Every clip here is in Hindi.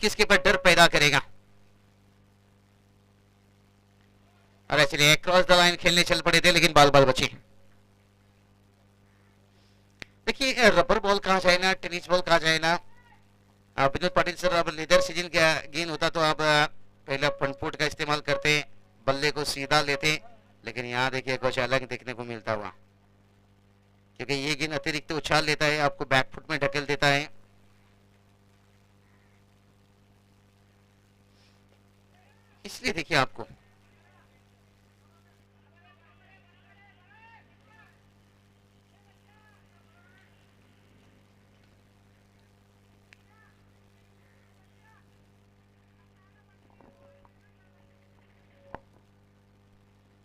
किसके पर डर पैदा करेगा। और चलिए क्रॉस द लाइन खेलने चल पड़े थे, लेकिन बाल बाल बचे। देखिए रबर बॉल कहा जाए ना, टेनिस बॉल कहा जाए ना, विनोद पाटिल सर, अब लेदर सीजन का गेंद होता तो आप पहले फ्रंट फुट का इस्तेमाल करते, बल्ले को सीधा लेते, लेकिन यहाँ देखिए कुछ अलग देखने को मिलता हुआ, क्योंकि ये गेंद अतिरिक्त उछाल लेता है, आपको बैक फुट में ढकेल देता है। इसलिए देखिए आपको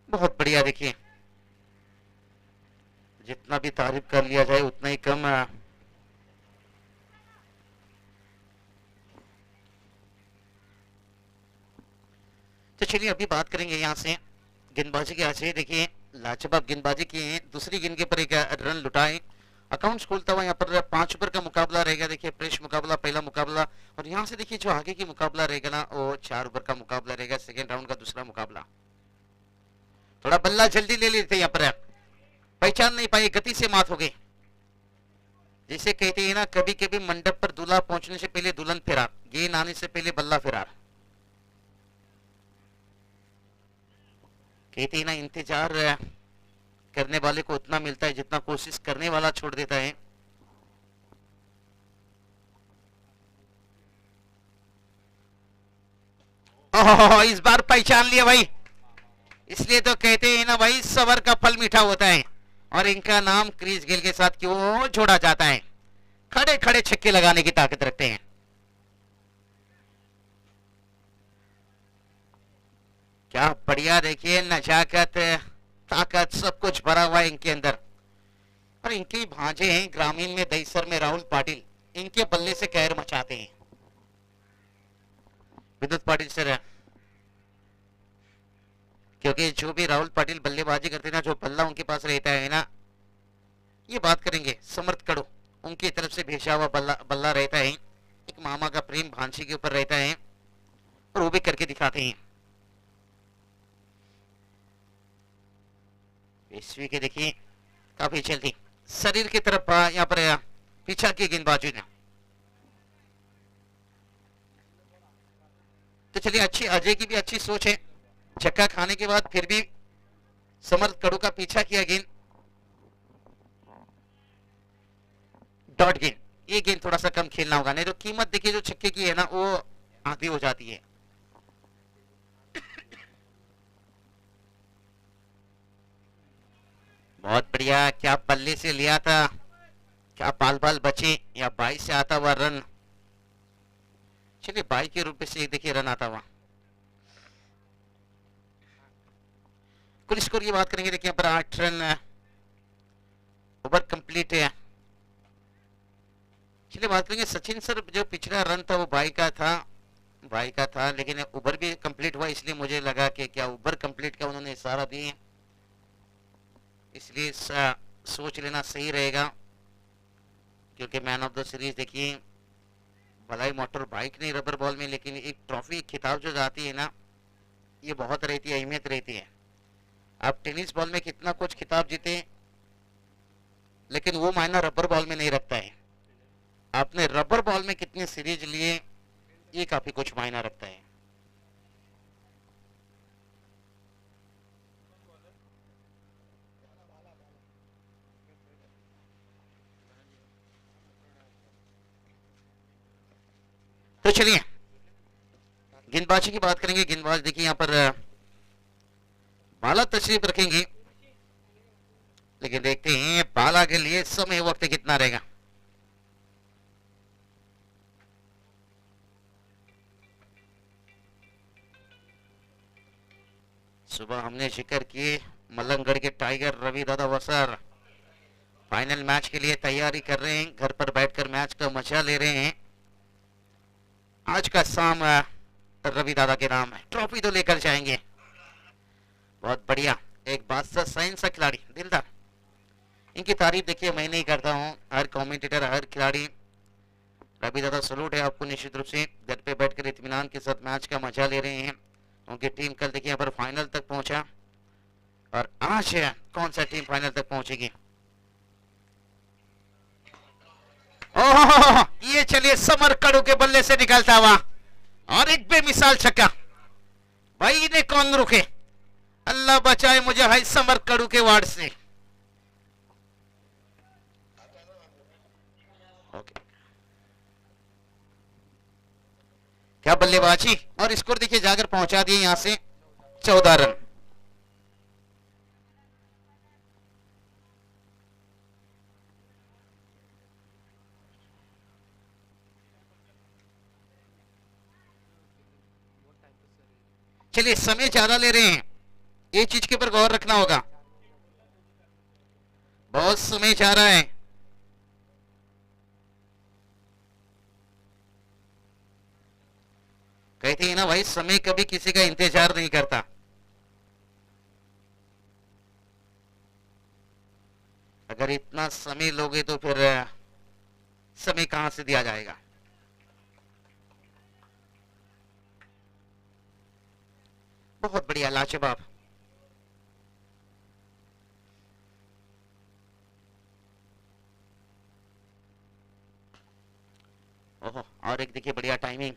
बहुत बढ़िया। देखिए जितना भी तारीफ कर लिया जाए उतना ही कम। तो चलिए अभी बात करेंगे यहाँ से गेंदबाजी के यहाँ से। देखिए लाजवाब गेंदबाजी की है, दूसरी गेंद के पर एक रन लुटाए, अकाउंट्स खोलता हुआ यहाँ पर 5 ओवर का मुकाबला रहेगा। देखिए फ्रेश मुकाबला पहला मुकाबला, और यहाँ से देखिए जो आगे की मुकाबला रहेगा ना वो 4 ओवर का मुकाबला रहेगा, सेकेंड राउंड का दूसरा मुकाबला। थोड़ा बल्ला जल्दी ले लेते यहाँ पर, पहचान नहीं पाए, गति से मात हो गई। जिसे कहते हैं ना कभी कभी मंडप पर दूल्हा पहुंचने से पहले दुल्हन फरार, गेंद आने से पहले बल्ला फरार। कहते हैं ना इंतजार करने वाले को उतना मिलता है जितना कोशिश करने वाला छोड़ देता है। ओह इस बार पहचान लिया भाई, इसलिए तो कहते हैं ना भाई सबर का फल मीठा होता है, और इनका नाम क्रिस गेल के साथ क्यों जोड़ा जाता है, खड़े खड़े छक्के लगाने की ताकत रखते हैं। क्या बढ़िया, देखिए नजाकत ताकत सब कुछ भरा हुआ है इनके अंदर। और इनके भांजे हैं ग्रामीण में दहीसर में राहुल पाटिल, इनके बल्ले से कहर मचाते हैं विद्युत पाटिल सर, क्योंकि जो भी राहुल पाटिल बल्लेबाजी करते हैं ना, जो बल्ला उनके पास रहता है ना, ये बात करेंगे समर्थ कड़ो, उनकी तरफ से भेजा हुआ बल्ला रहता है। एक मामा का प्रेम भांसी के ऊपर रहता है, और वो भी करके दिखाते हैं। ईस्वी के देखिए काफी चलती शरीर की तरफ यहाँ पर पीछा की गेंदबाजी ने। तो चलिए अच्छी, अजय की भी अच्छी सोच है, छक्का खाने के बाद फिर भी समर्थ कड़ू का पीछा किया गेंद, डॉट गेंद। ये गेंद थोड़ा सा कम खेलना होगा, नहीं तो कीमत देखिए जो छक्के की है ना वो आधी हो जाती है। बहुत बढ़िया, क्या बल्ले से लिया था, क्या बाल बाल बचे, या 22 से आता हुआ रन। चलिए 22 के रूप से देखिए रन आता हुआ। कुल स्कोर की बात करेंगे, देखिए यहाँ पर 8 रन, ओवर कंप्लीट है। चलिए बात करेंगे सचिन सर, जो पिछला रन था वो बाई का था, लेकिन ओवर भी कंप्लीट हुआ, इसलिए मुझे लगा कि क्या ओवर कंप्लीट का उन्होंने इशारा दिए, इसलिए सोच लेना सही रहेगा। क्योंकि मैन ऑफ द सीरीज देखिए भलाई मोटर बाइक नहीं रबर बॉल में, लेकिन एक ट्रॉफी खिताब जो जाती है ना, ये बहुत रहती है, अहमियत रहती है। आप टेनिस बॉल में कितना कुछ खिताब जीते, लेकिन वो मायना रबर बॉल में नहीं रखता है। आपने रबर बॉल में कितने सीरीज लिए, ये काफी कुछ मायना रखता है। तो चलिए गेंदबाजी की बात करेंगे। गेंदबाज देखिए यहाँ पर बाला तशरीफ रखेंगे, लेकिन देखते हैं बाला के लिए समय वक्त कितना रहेगा। सुबह हमने जिक्र किए मलंगगढ़ के टाइगर रवि दादा वसर फाइनल मैच के लिए तैयारी कर रहे हैं, घर पर बैठकर मैच का मजा ले रहे हैं। आज का शाम रवि दादा के नाम है, ट्रॉफी तो लेकर जाएंगे। बहुत बढ़िया, एक बादशाह साइन सा खिलाड़ी, दिलदार। इनकी तारीफ देखिए मैं नहीं करता हूँ, हर कमेंटेटर हर खिलाड़ी काफी ज्यादा सलूट है आपको, निश्चित रूप से घर पे बैठकर इत्मीनान के साथ मैच का मजा ले रहे हैं। उनकी टीम कल देखिए यहाँ पर फाइनल तक पहुंचा, और आज कौन सा टीम फाइनल तक पहुंचेगी। ओह, ये चलिए समर कड़ू के बल्ले से निकलता हुआ और एक बेमिसाल छक्का। भाई इन्हें कौन रुके, अल्लाह बचाए मुझे भाई समर कड़ू के वार्ड से। ओके, क्या बल्लेबाजी, और स्कोर देखिए जाकर पहुंचा दिए यहां से 14 रन। चलिए समय ज्यादा ले रहे हैं, ये चीज के ऊपर गौर रखना होगा, बहुत समय जा रहा है। कहते हैं ना भाई, समय कभी किसी का इंतजार नहीं करता। अगर इतना समय लोगे तो फिर समय कहां से दिया जाएगा। बहुत बढ़िया, लाजवाब। ओहो, और एक देखिए बढ़िया टाइमिंग।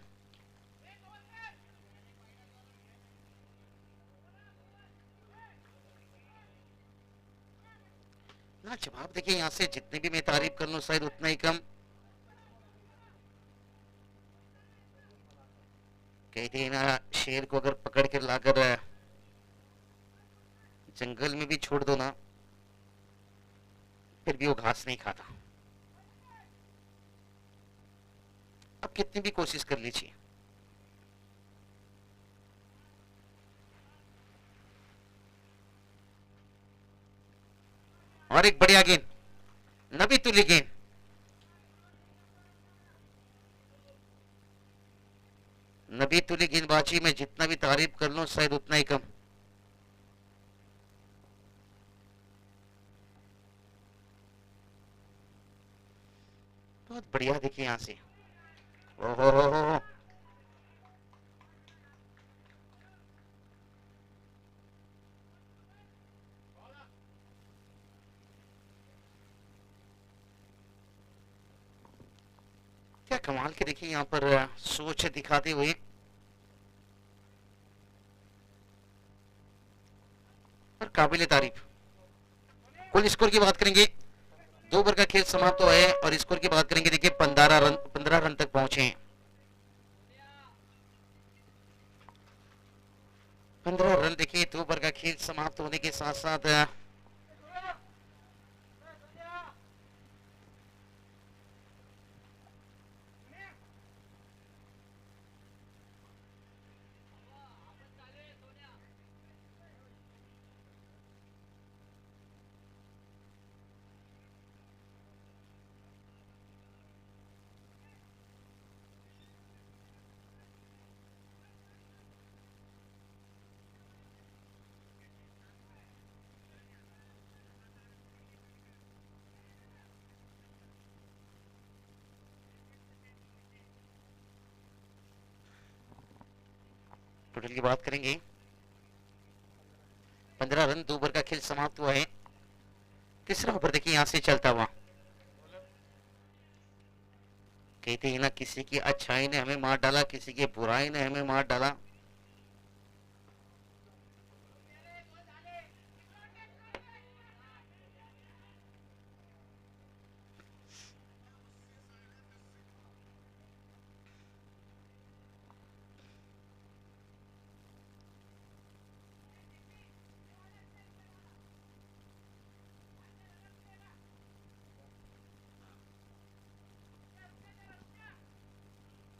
लाजवाब, देखिए यहां से जितनी भी मैं तारीफ कर लूं शायद उतना ही कम। कहते हैं ना, शेर को अगर पकड़ के लाकर जंगल में भी छोड़ दो ना, फिर भी वो घास नहीं खाता। अब कितनी भी कोशिश कर लीजिए। और एक बढ़िया गेंद, नबी तुली गेंद। नबी तुली गेंदबाजी में जितना भी तारीफ कर लूं शायद उतना ही कम। बहुत बढ़िया, देखिए यहां से। ओहो, क्या कमाल के देखिए यहाँ पर सोच दिखाते हुए। और काबिल तारीफ। कुल स्कोर की बात करेंगे, 2 ओवर का खेल समाप्त हुआ है, और स्कोर की बात करेंगे देखिए 15 रन तक पहुंचे हैं। 15 रन देखिए 2 ओवर का खेल समाप्त होने के साथ साथ टोटल की बात करेंगे, 15 रन 2 ओवर का खेल समाप्त हुआ है। तीसरा ओवर देखिए यहां से चलता हुआ। कहते हैं ना, किसी की अच्छाई ने हमें मार डाला, किसी की बुराई ने हमें मार डाला।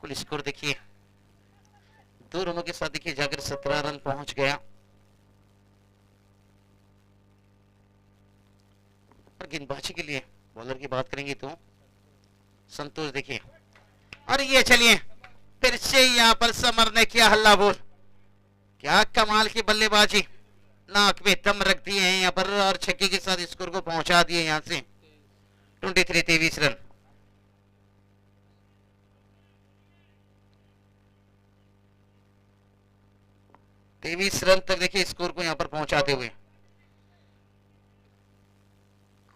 कुल स्कोर देखिए 2 रनों के साथ देखिए जाकर 17 रन पहुंच गया। और गेंदबाजी के लिए बॉलर की बात करेंगे तो संतोष देखिए, और ये चलिए फिर से यहाँ पर समर ने किया हल्ला बोल। क्या कमाल की बल्लेबाजी, नाक में दम रख दिए हैं यहाँ पर, और छक्के के साथ स्कोर को पहुंचा दिए यहाँ से 23 रन। 23 रन तक देखिए स्कोर को यहाँ पर पहुंचाते हुए।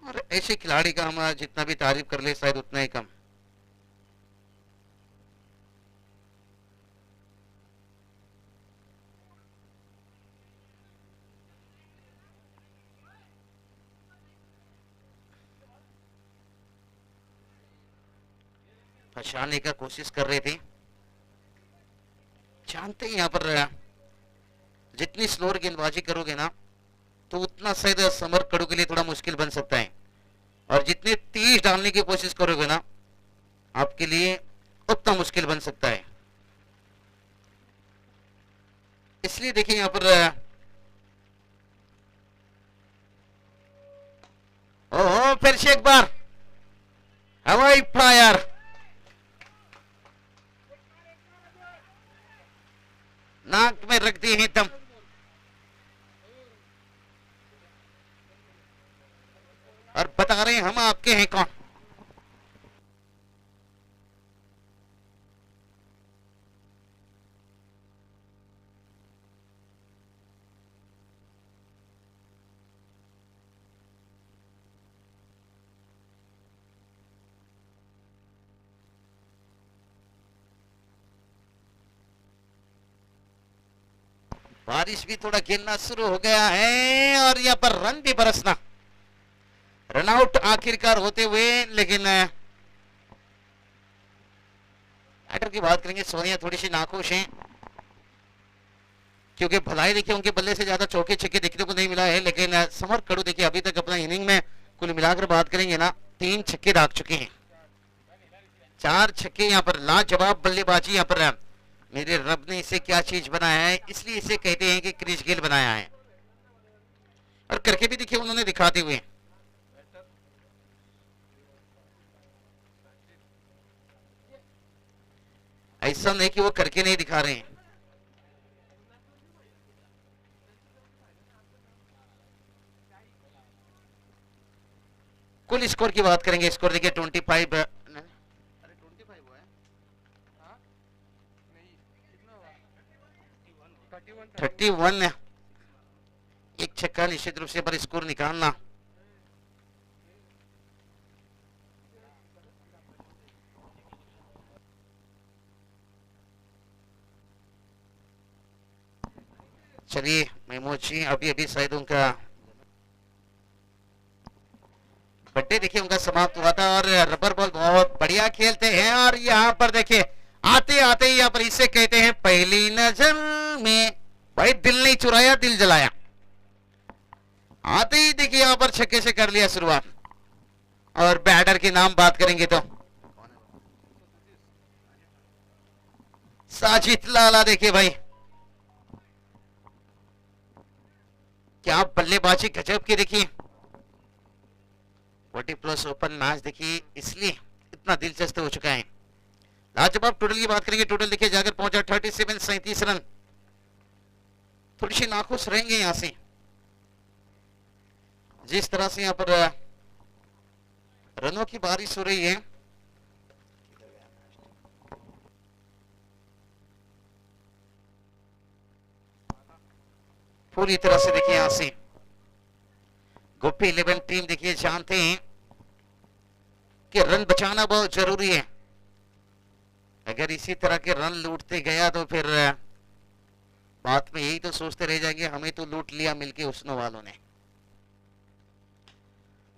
और ऐसे खिलाड़ी का हम जितना भी तारीफ कर ले शायद उतना ही कम। फंसाने का कोशिश कर रहे थे, जानते हैं यहाँ पर जितनी स्लोअर गेंदबाजी करोगे ना तो उतना शायद समर कड़ू के लिए थोड़ा मुश्किल बन सकता है, और जितने तेज डालने की कोशिश करोगे ना आपके लिए उतना मुश्किल बन सकता है। इसलिए देखिए यहाँ पर ओहो फिर से एक बार हवाई फायर, नाक में रख दिए हैं दम। और बता रहे हैं हम आपके हैं कौन। बारिश भी थोड़ा गिरना शुरू हो गया है और यहाँ पर रन भी बरसना, रनआउट आखिरकार होते हुए। लेकिन बैटर की बात करेंगे, सोनिया थोड़ी सी नाखुश हैं क्योंकि भलाई देखिए उनके बल्ले से ज्यादा चौके छक्के देखने को नहीं मिला है। लेकिन समर कड़ू देखिए अभी तक अपना इनिंग में कुल मिलाकर बात करेंगे ना 3 छक्के दाग चुके हैं, 4 छक्के। यहाँ पर लाजवाब बल्लेबाजी, यहाँ पर मेरे रब ने इसे क्या चीज बनाया है, इसलिए इसे कहते हैं कि क्रिस गेल बनाया है। और करके भी देखिए उन्होंने दिखाते हुए। ऐसा नहीं कि वो करके नहीं दिखा रहे हैं। कुल स्कोर की बात करेंगे, स्कोर देखिए 25 31। एक छक्का निश्चित रूप से पर स्कोर निकालना। चलिए महमूद जी, अभी अभी शायद उनका बर्थडे देखिए उनका समाप्त हुआ था। और रबर बॉल बहुत बढ़िया खेलते हैं। और यहाँ पर देखिए आते आते यहाँ पर इसे कहते हैं पहली नजर में, भाई दिल नहीं चुराया दिल जलाया। आते ही देखिए यहाँ पर छक्के से कर लिया शुरुआत। और बैटर के नाम बात करेंगे तो साजिद लाला, देखिए भाई क्या बल्लेबाजी गजब की। देखिए 40+ ओपन मैच देखिए, इसलिए इतना दिलचस्प हो चुका है। लाजवाब टोटल की बात करेंगे, टोटल देखिए जाकर पहुंचा 37 रन। थोड़ी सी नाखुश रहेंगे यहां से, जिस तरह से यहां पर रनों की बारिश हो रही है। पूरी तरह से देखिए यहां से गोपी 11 टीम देखिए जानते हैं कि रन बचाना बहुत जरूरी है। अगर इसी तरह के रन लूटते गया तो फिर बात में यही तो सोचते रह जाएंगे हमें तो लूट लिया मिलके उसनो वालों ने।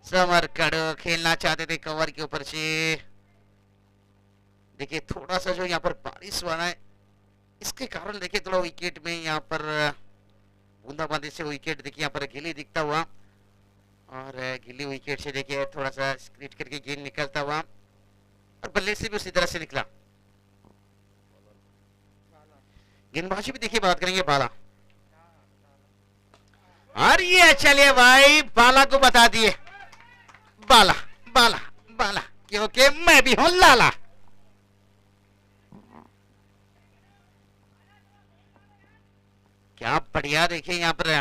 समर कड़ो खेलना चाहते थे कवर के ऊपर से। देखिए थोड़ा सा जो यहाँ पर बारिश वाला है इसके कारण देखिए थोड़ा विकेट में यहाँ पर बूंदाबांदी से विकेट देखिए यहाँ पर गिली दिखता हुआ। और गिली विकेट से देखिए थोड़ा सा स्क्रीट करके गेंद निकलता हुआ और बल्ले से भी उसी तरह से निकला। गेंदबाजी भी देखिए बात करेंगे बाला। और ये चलिए भाई बाला को बता दिए, बाला बाला बाला, क्योंकि मैं भी हूं लाला। क्या बढ़िया देखिए यहाँ पर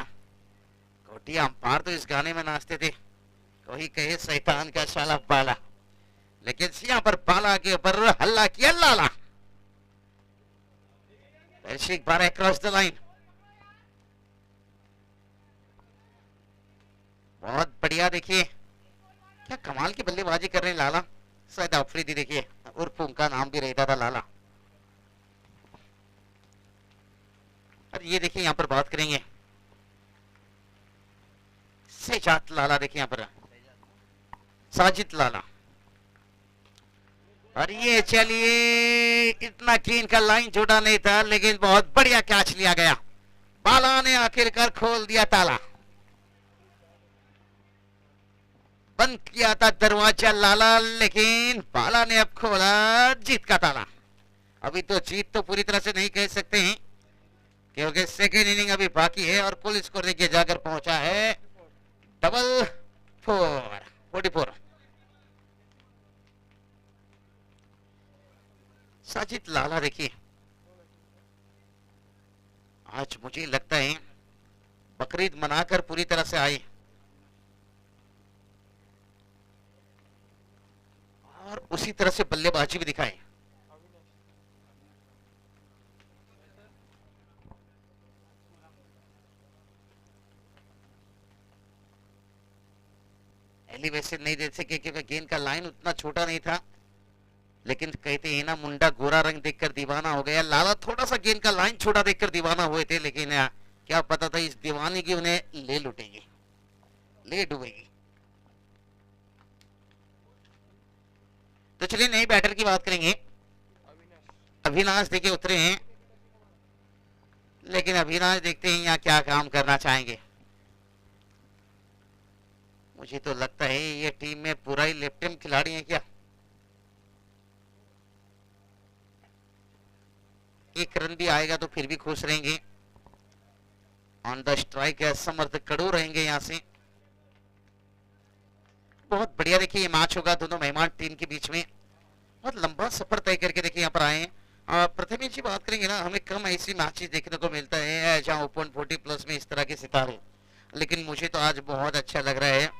कोटिया अंपायर तो इस गाने में नाचते थे, कोई कहे शैतान का साला बाला, लेकिन यहाँ पर बाला के ऊपर हल्ला किया लाला। एक बार क्रॉस द लाइन, बढ़िया देखिए क्या कमाल की बल्लेबाजी कर रहे हैं लाला। शायद अफरीदी देखिए, उर्फ उनका नाम भी रहता था लाला। और ये देखिए यहाँ पर बात करेंगे सेजात लाला, देखिए यहाँ पर साजिद लाला। और ये चलिए इतना क्लीन का लाइन छोटा नहीं था, लेकिन बहुत बढ़िया कैच लिया गया। बाला ने आखिरकार खोल दिया ताला, बंद किया था दरवाजा लाला, लेकिन बाला ने अब खोला जीत का ताला। अभी तो जीत तो पूरी तरह से नहीं कह सकते हैं, क्योंकि सेकेंड इनिंग अभी बाकी है। और कुल स्कोर देखिए जाकर पहुंचा है 44। साजिद लाला देखिए आज मुझे लगता है बकरीद मनाकर पूरी तरह से आए और उसी तरह से बल्लेबाजी भी दिखाए। एलिवेशन नहीं दे सके क्योंकि गेंद का लाइन उतना छोटा नहीं था, लेकिन कहते हैं ना मुंडा गोरा रंग देखकर दीवाना हो गया। लाला थोड़ा सा गेंद का लाइन छोटा देखकर दीवाना हुए थे, लेकिन क्या पता था इस दीवानी की उन्हें ले लुटेगी, ले डूबेगी। तो चलिए नए बैटर की बात करेंगे। अविनाश देखिए उतरे हैं, लेकिन अविनाश देखते हैं यहाँ क्या काम करना चाहेंगे। मुझे तो लगता है ये टीम में पूरा ही लेफ्ट हैंड खिलाड़ी है क्या। एक रन भी आएगा तो फिर भी खुश रहेंगे। ऑन द स्ट्राइक समर्थ कड़ू रहेंगे यहाँ से। बहुत बढ़िया देखिए ये मैच होगा दोनों मेहमान टीम के बीच में। बहुत लंबा सफर तय करके देखिए यहाँ पर आए। प्रथम जी बात करेंगे ना, हमें कम ऐसी मैचेस देखने को मिलता है जहाँ ओपन 40+ में इस तरह के सितारे, लेकिन मुझे तो आज बहुत अच्छा लग रहा है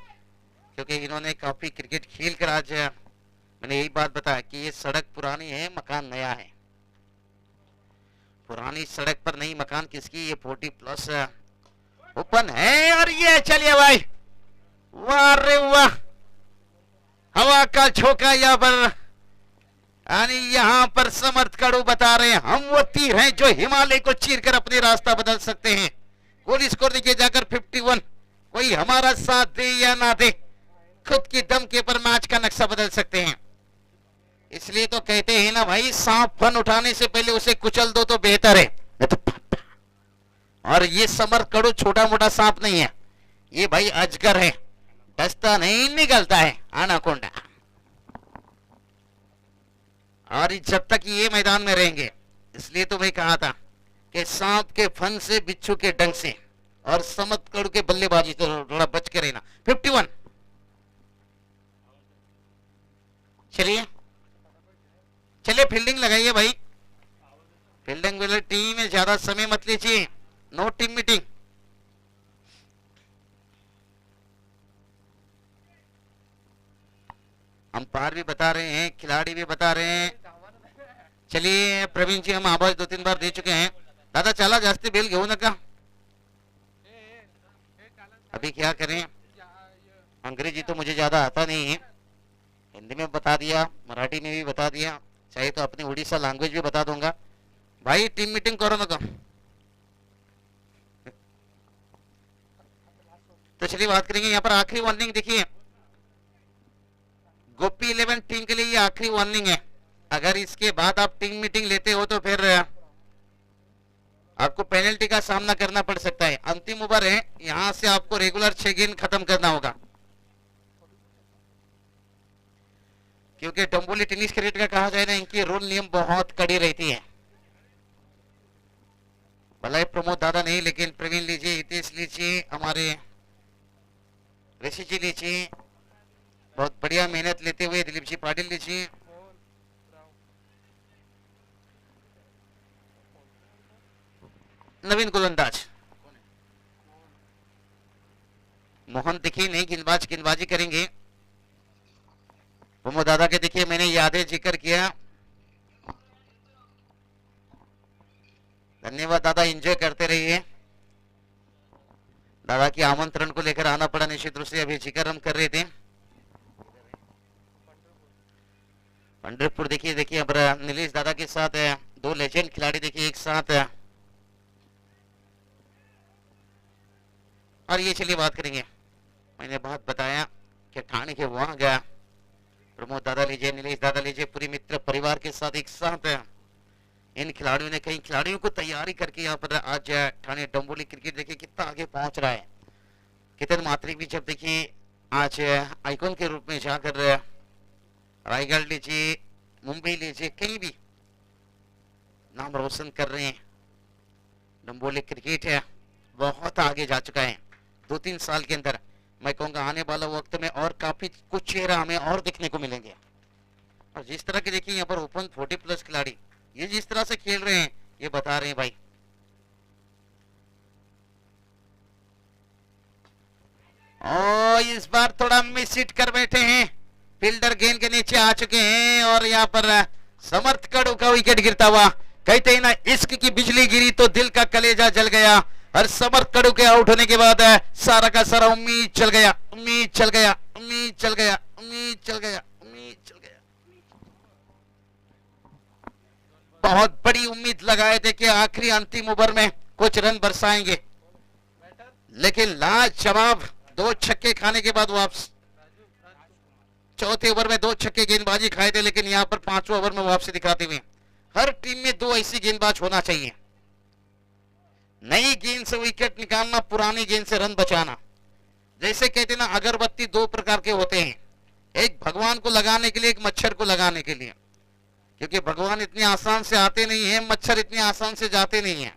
क्योंकि इन्होंने काफी क्रिकेट खेल कर आज मैंने यही बात बताया कि ये सड़क पुरानी है मकान नया है। पुरानी सड़क पर नई मकान किसकी, ये 40+ ओपन है। और ये चलिए भाई, वाह रे वाह, हवा का झोंका यहाँ पर। यानी यहाँ पर समर्थ कड़ू बता रहे हैं हम वो तीर हैं जो हिमालय को चीरकर अपने रास्ता बदल सकते हैं। गोल स्कोर देखिए जाकर 51। कोई हमारा साथ दे या ना दे, खुद की दम के पर मैच का नक्शा बदल सकते हैं। इसलिए तो कहते हैं ना भाई, सांप फन उठाने से पहले उसे कुचल दो तो बेहतर है। और ये समर्थ कड़ू छोटा मोटा सांप नहीं है, ये भाई अजगर है, डसता नहीं निकलता है, एनाकोंडा। और जब तक ये मैदान में रहेंगे, इसलिए तो मैं कहा था कि सांप के फन से बिच्छू के डंग से और समर्थ कड़ू के बल्लेबाजी तो थोड़ा बच के रहना। 51। चलिए चलिए फील्डिंग लगाइए भाई, फील्डिंग वाले टीम में ज्यादा समय मत लीजिए, नो टीम मीटिंग। अंपायर भी बता रहे हैं, खिलाड़ी भी बता रहे हैं। चलिए प्रवीण जी, हम आवाज 2-3 बार दे चुके हैं। दादा चला जास्ती बेल घेऊ नका। अभी क्या करें, अंग्रेजी तो मुझे ज्यादा आता नहीं है, हिंदी में बता दिया, मराठी में भी बता दिया, चाहे तो अपनी उड़ीसा लैंग्वेज भी बता दूंगा। भाई टीम मीटिंग करो ना। तो चलिए बात करेंगे यहाँ पर आखिरी वार्निंग देखिए, गोपी 11 टीम के लिए ये आखिरी वार्निंग है। अगर इसके बाद आप टीम मीटिंग लेते हो तो फिर आपको पेनल्टी का सामना करना पड़ सकता है। अंतिम ओवर है, यहां से आपको रेगुलर 6 गेंद खत्म करना होगा, क्योंकि डम्बोली टेनिस क्रिकेट का कहा जाए ना, इनकी रूल नियम बहुत कड़ी रहती है। भले प्रमोद दादा नहीं, लेकिन प्रवीण लीजिए, हितेश लीजिए, हमारे ऋषि जी लीजिए, बहुत बढ़िया मेहनत लेते हुए दिलीप जी पाटिल लीजिए। नवीन गोलंदाज मोहन देखिए नहीं गेंदबाजी करेंगे। प्रमोद दादा के देखिए मैंने यादें जिक्र किया, धन्यवाद दादा, एंजॉय करते रहिए। दादा के आमंत्रण को लेकर आना पड़ा निश्चित रूप से। अभी जिक्र हम कर रहे थे पंडरपुर। देखिए देखिए अब नीलेश दादा के साथ दो लेजेंड खिलाड़ी देखिए एक साथ और ये चलिए बात करेंगे। मैंने बहुत बताया कि ठाणे के वहां गया प्रमोद दादा लीजिए, नीलेश दादा लीजिए, पूरी मित्र परिवार के साथ एक साथ इन खिलाड़ियों ने कई खिलाड़ियों को तैयारी करके यहाँ पर आज ठाणे डोंबिवली क्रिकेट देखिए कितना आगे पहुंच रहा है। कितन मात्री भी जब देखिए आज आइकॉन के रूप में जाकर रायगढ़ लीजिए, मुंबई लीजिए, कहीं भी नाम रोशन कर रहे हैं। डोंबिवली क्रिकेट है बहुत आगे जा चुका है 2-3 साल के अंदर। मैं कहूंगा आने वाला वक्त में और काफी कुछ चेहरा हमें और देखने को मिलेंगे। और जिस तरह के देखिए यहाँ पर ओपन 40+ खिलाड़ी ये जिस तरह से खेल रहे हैं ये बता रहे हैं भाई। और इस बार थोड़ा मिस हिट कर बैठे हैं, फील्डर गेंद के नीचे आ चुके हैं और यहाँ पर समर्थ कड़ू का विकेट गिरता हुआ। कहते हैं ना इश्क की बिजली गिरी तो दिल का कलेजा जल गया। और समर्थ कड़ू के आउट होने के बाद सारा का सारा उम्मीद चल गया, उम्मीद चल गया, उम्मीद चल गया, उम्मीद चल गया, उम्मीद चल गया। बहुत बड़ी उम्मीद लगाए थे कि आखिरी अंतिम ओवर में कुछ रन बरसाएंगे, लेकिन लाजवाब 2 छक्के खाने के बाद वापस चौथे ओवर में 2 छक्के गेंदबाजी खाए थे, लेकिन यहां पर 5वें ओवर में वापसी दिखाते हुए हर टीम में 2 ऐसी गेंदबाज होना चाहिए। नई गेंद से विकेट निकालना, पुरानी गेंद से रन बचाना। जैसे कहते ना अगरबत्ती 2 प्रकार के होते हैं, एक भगवान को लगाने के लिए, एक मच्छर को लगाने के लिए। क्योंकि भगवान इतने आसान से आते नहीं है, मच्छर इतने आसान से जाते नहीं है।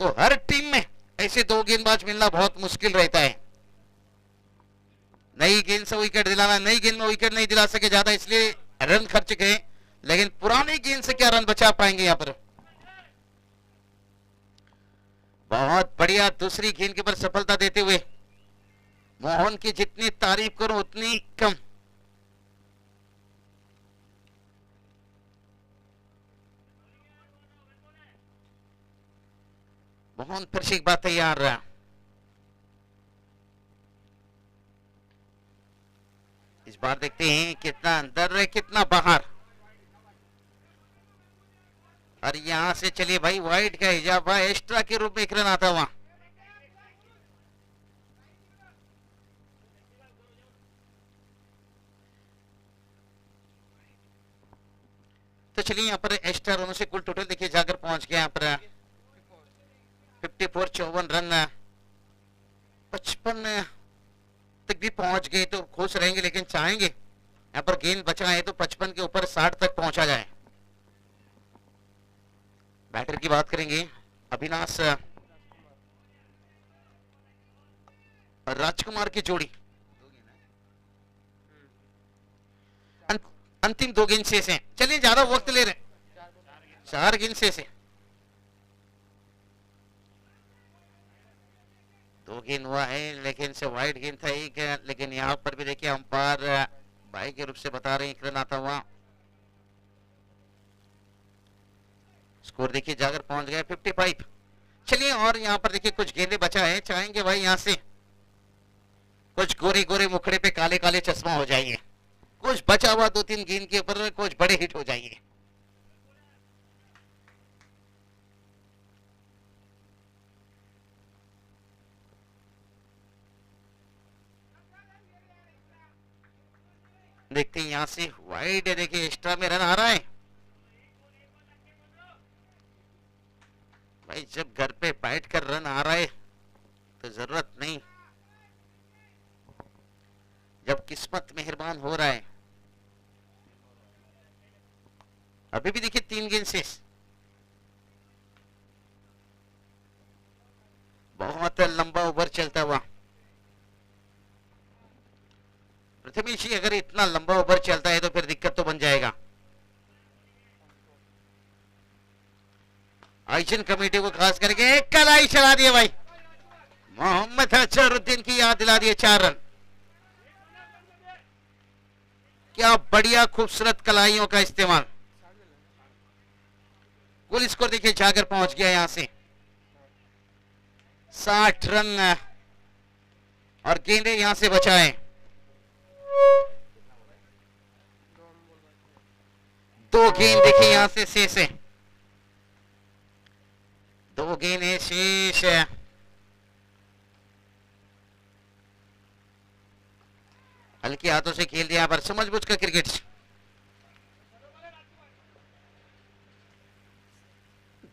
तो हर टीम में ऐसे 2 गेंदबाज मिलना बहुत मुश्किल रहता है। नई गेंद से विकेट दिलाना, नई गेंद में विकेट नहीं दिला सके ज्यादा, इसलिए रन खर्च गए, लेकिन पुरानी गेंद से क्या रन बचा पाएंगे यहाँ पर। बहुत बढ़िया दूसरी गेंद के ऊपर सफलता देते हुए मोहन की जितनी तारीफ करूं उतनी कम। मोहन फिर से एक बात तैयार रहा। इस बार देखते हैं कितना अंदर है कितना बाहर। और यहां से चलिए भाई वाइड का इजाफा एक्स्ट्रा के रूप में एक रन आता हुआ। तो चलिए यहाँ पर एक्स्ट्रा रनों से कुल टोटल देखिए जाकर पहुंच गया यहाँ पर 54 54 रन 55 तक भी पहुंच गए तो खुश रहेंगे, लेकिन चाहेंगे यहाँ पर गेंद बचा है तो 55 के ऊपर 60 तक पहुंचा जाए। बैटर की बात करेंगे अविनाश राजकुमार की जोड़ी। अंतिम 2 गेंद शेष हैं, चलिए ज्यादा वक्त ले रहे हैं, 4 गेंद शेष हैं। 2 गेंद हुआ है लेकिन से वाइड गेंद था एक, लेकिन यहाँ पर भी देखिए अंपायर भाई के रूप से बता रहे हैं 1 रन आता हुआ। स्कोर देखिए जाकर पहुंच गया 55। चलिए और यहाँ पर देखिए कुछ गेंदे बचा है, चाहेंगे भाई यहाँ से कुछ गोरे गोरे मुखड़े पे काले काले चश्मा हो जाइए, कुछ बचा हुआ 2-3 गेंद के ऊपर कुछ बड़े हिट हो जाइए। देखते हैं यहाँ से वाइड है, देखिए एक्स्ट्रा में रन आ रहा है। भाई जब घर पे बैठ कर रन आ रहा है तो जरूरत नहीं, जब किस्मत मेहरबान हो रहा है। अभी भी देखिए 3 गेंद शेष, बहुत लंबा ओवर चलता हुआ। प्रथमेश जी अगर इतना लंबा ओवर चलता है तो फिर दिक्कत तो बन जाएगा। आयोजन कमेटी को खास करके एक कलाई चला दिया भाई, मोहम्मद अजहरुद्दीन की याद दिला दिए 4 रन। क्या बढ़िया खूबसूरत कलाइयों का इस्तेमाल। कुल स्कोर देखिए जाकर पहुंच गया यहां से 60 रन और गेंद यहां से बचाए। दो गेंद देखिए यहां से शेष है, दो गेंद शेष है। हल्के हाथों से खेल दिया पर समझबूझ कर क्रिकेट।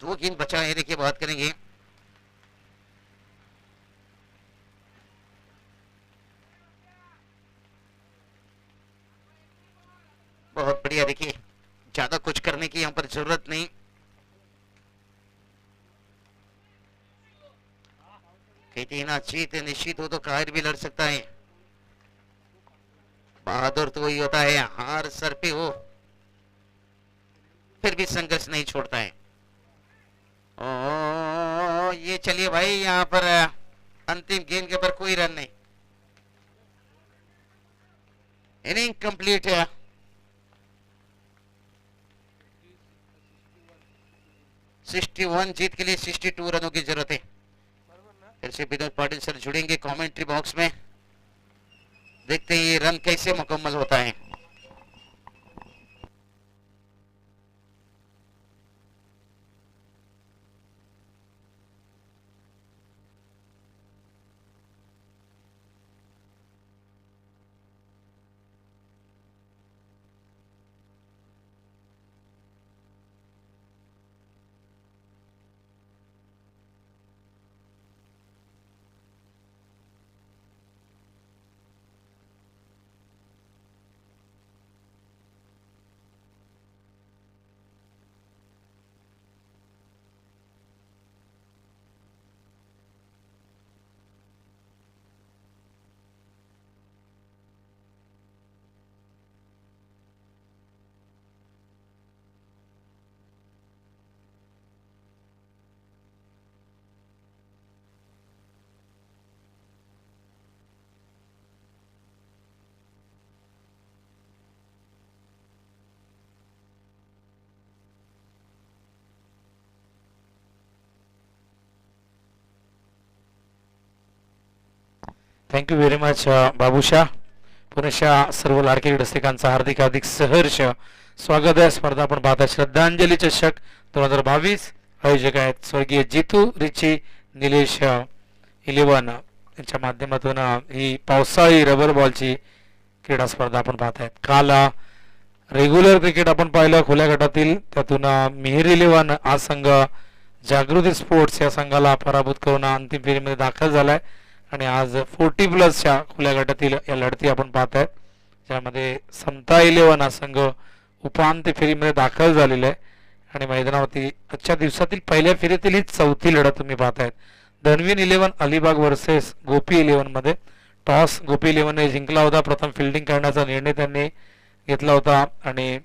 दो गेंद बचा है, देखिए बात करेंगे। बहुत बढ़िया, देखिए ज्यादा कुछ करने की यहाँ पर जरूरत नहीं। कहते हैं ना, जीत निश्चित हो तो कायर भी लड़ सकता है। बहादुर तो वही होता है, हार सर पे हो फिर भी संघर्ष नहीं छोड़ता है। ओ ये चलिए भाई, यहाँ पर अंतिम गेंद के ऊपर कोई रन नहीं, इनिंग कंप्लीट है। सिक्सटी 61 जीत के लिए 62 रनों की जरूरत है। फिर से विनोद पाटिल सर जुड़ेंगे कमेंट्री बॉक्स में, देखते हैं ये रन कैसे मुकम्मल होता है। Thank you very much Babusha. पुनश्च सर्व लाडके रसिकांचा हार्दिक हार्दिक सहर्ष स्वागत आहे. स्पर्धा आपण पाहता श्रद्धांजली चषक 2022. आयोजक आहेत स्वर्गीय जितू रिची निलेश 11 यांच्या माध्यमातून ही पावसाळी रबर बॉलची क्रीडा स्पर्धा आपण पाहतायत. काल रेग्युलर क्रिकेट आपण पाहिलं खुल्या गटातील, त्यातून मिहिर 11 हा संघ जागृती स्पोर्ट्स या संघाला पराभूत करून अंतिम फेरीमध्ये दाखल झालाय आणि आज 40+ खुल्या गटातील या लढती आपण पाहतायत, ज्यामध्ये समता 11 हा संघ उपांत्य फेरीमध्ये दाखल झालेला आहे आणि मैदानावरती आजच्या दिवसातील पहिल्या फेरीतील ही चौथी लढत तुम्ही पाहतायत. धनवीन 11 अलिबाग वर्सेस गोपी 11 मध्ये टॉस गोपी 11 ने जिंकला होता. प्रथम फिल्डिंग करण्याचा निर्णय त्यांनी घेतला होता आणि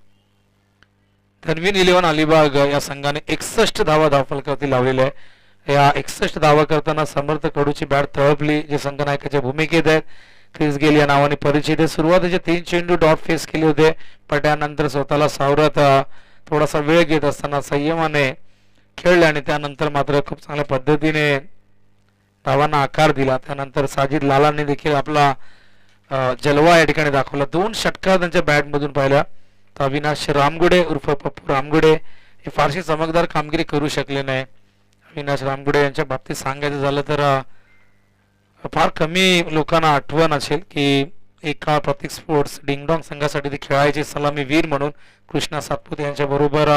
धनवीन 11 अलिबाग या संघाने 61 धावा धावफलकावरती लावलेल्या आहे. या 61 धावा करताना समर्थ कडूची बॅट तळपली, जे संघनायकाच्या भूमिकेत आहेत. क्रिस गेल या नावाने परिचित आहे. सुरुवातीचे 3 चेंडू डॉट फेस केले होते, पण त्यानंतर स्वतःला सावरत थोडासा वेळ घेत असताना संयमाने खेळले आणि त्यानंतर मात्र खूप चांगल्या पद्धतीने धावांना आकार दिला. त्यानंतर साजिद लालांनी देखील आपला जलवा या ठिकाणी दाखवला. 2 षटकार त्यांच्या बॅटमधून पाहिल्या. तर अविनाश रामगुडे उर्फ पप्पू रामगुडे हे फारशी चमकदार कामगिरी करू शकले नाही. अविनाश रामगुडे यांच्या बाबतीत सांगायचं झालं तर फार कमी लोकांना आठवण असेल की एका प्रतीक स्पोर्ट्स डिंगडॉंग संघासाठी ते खेळायचे सलामी वीर म्हणून कृष्णा सातपुते यांच्या बरोबर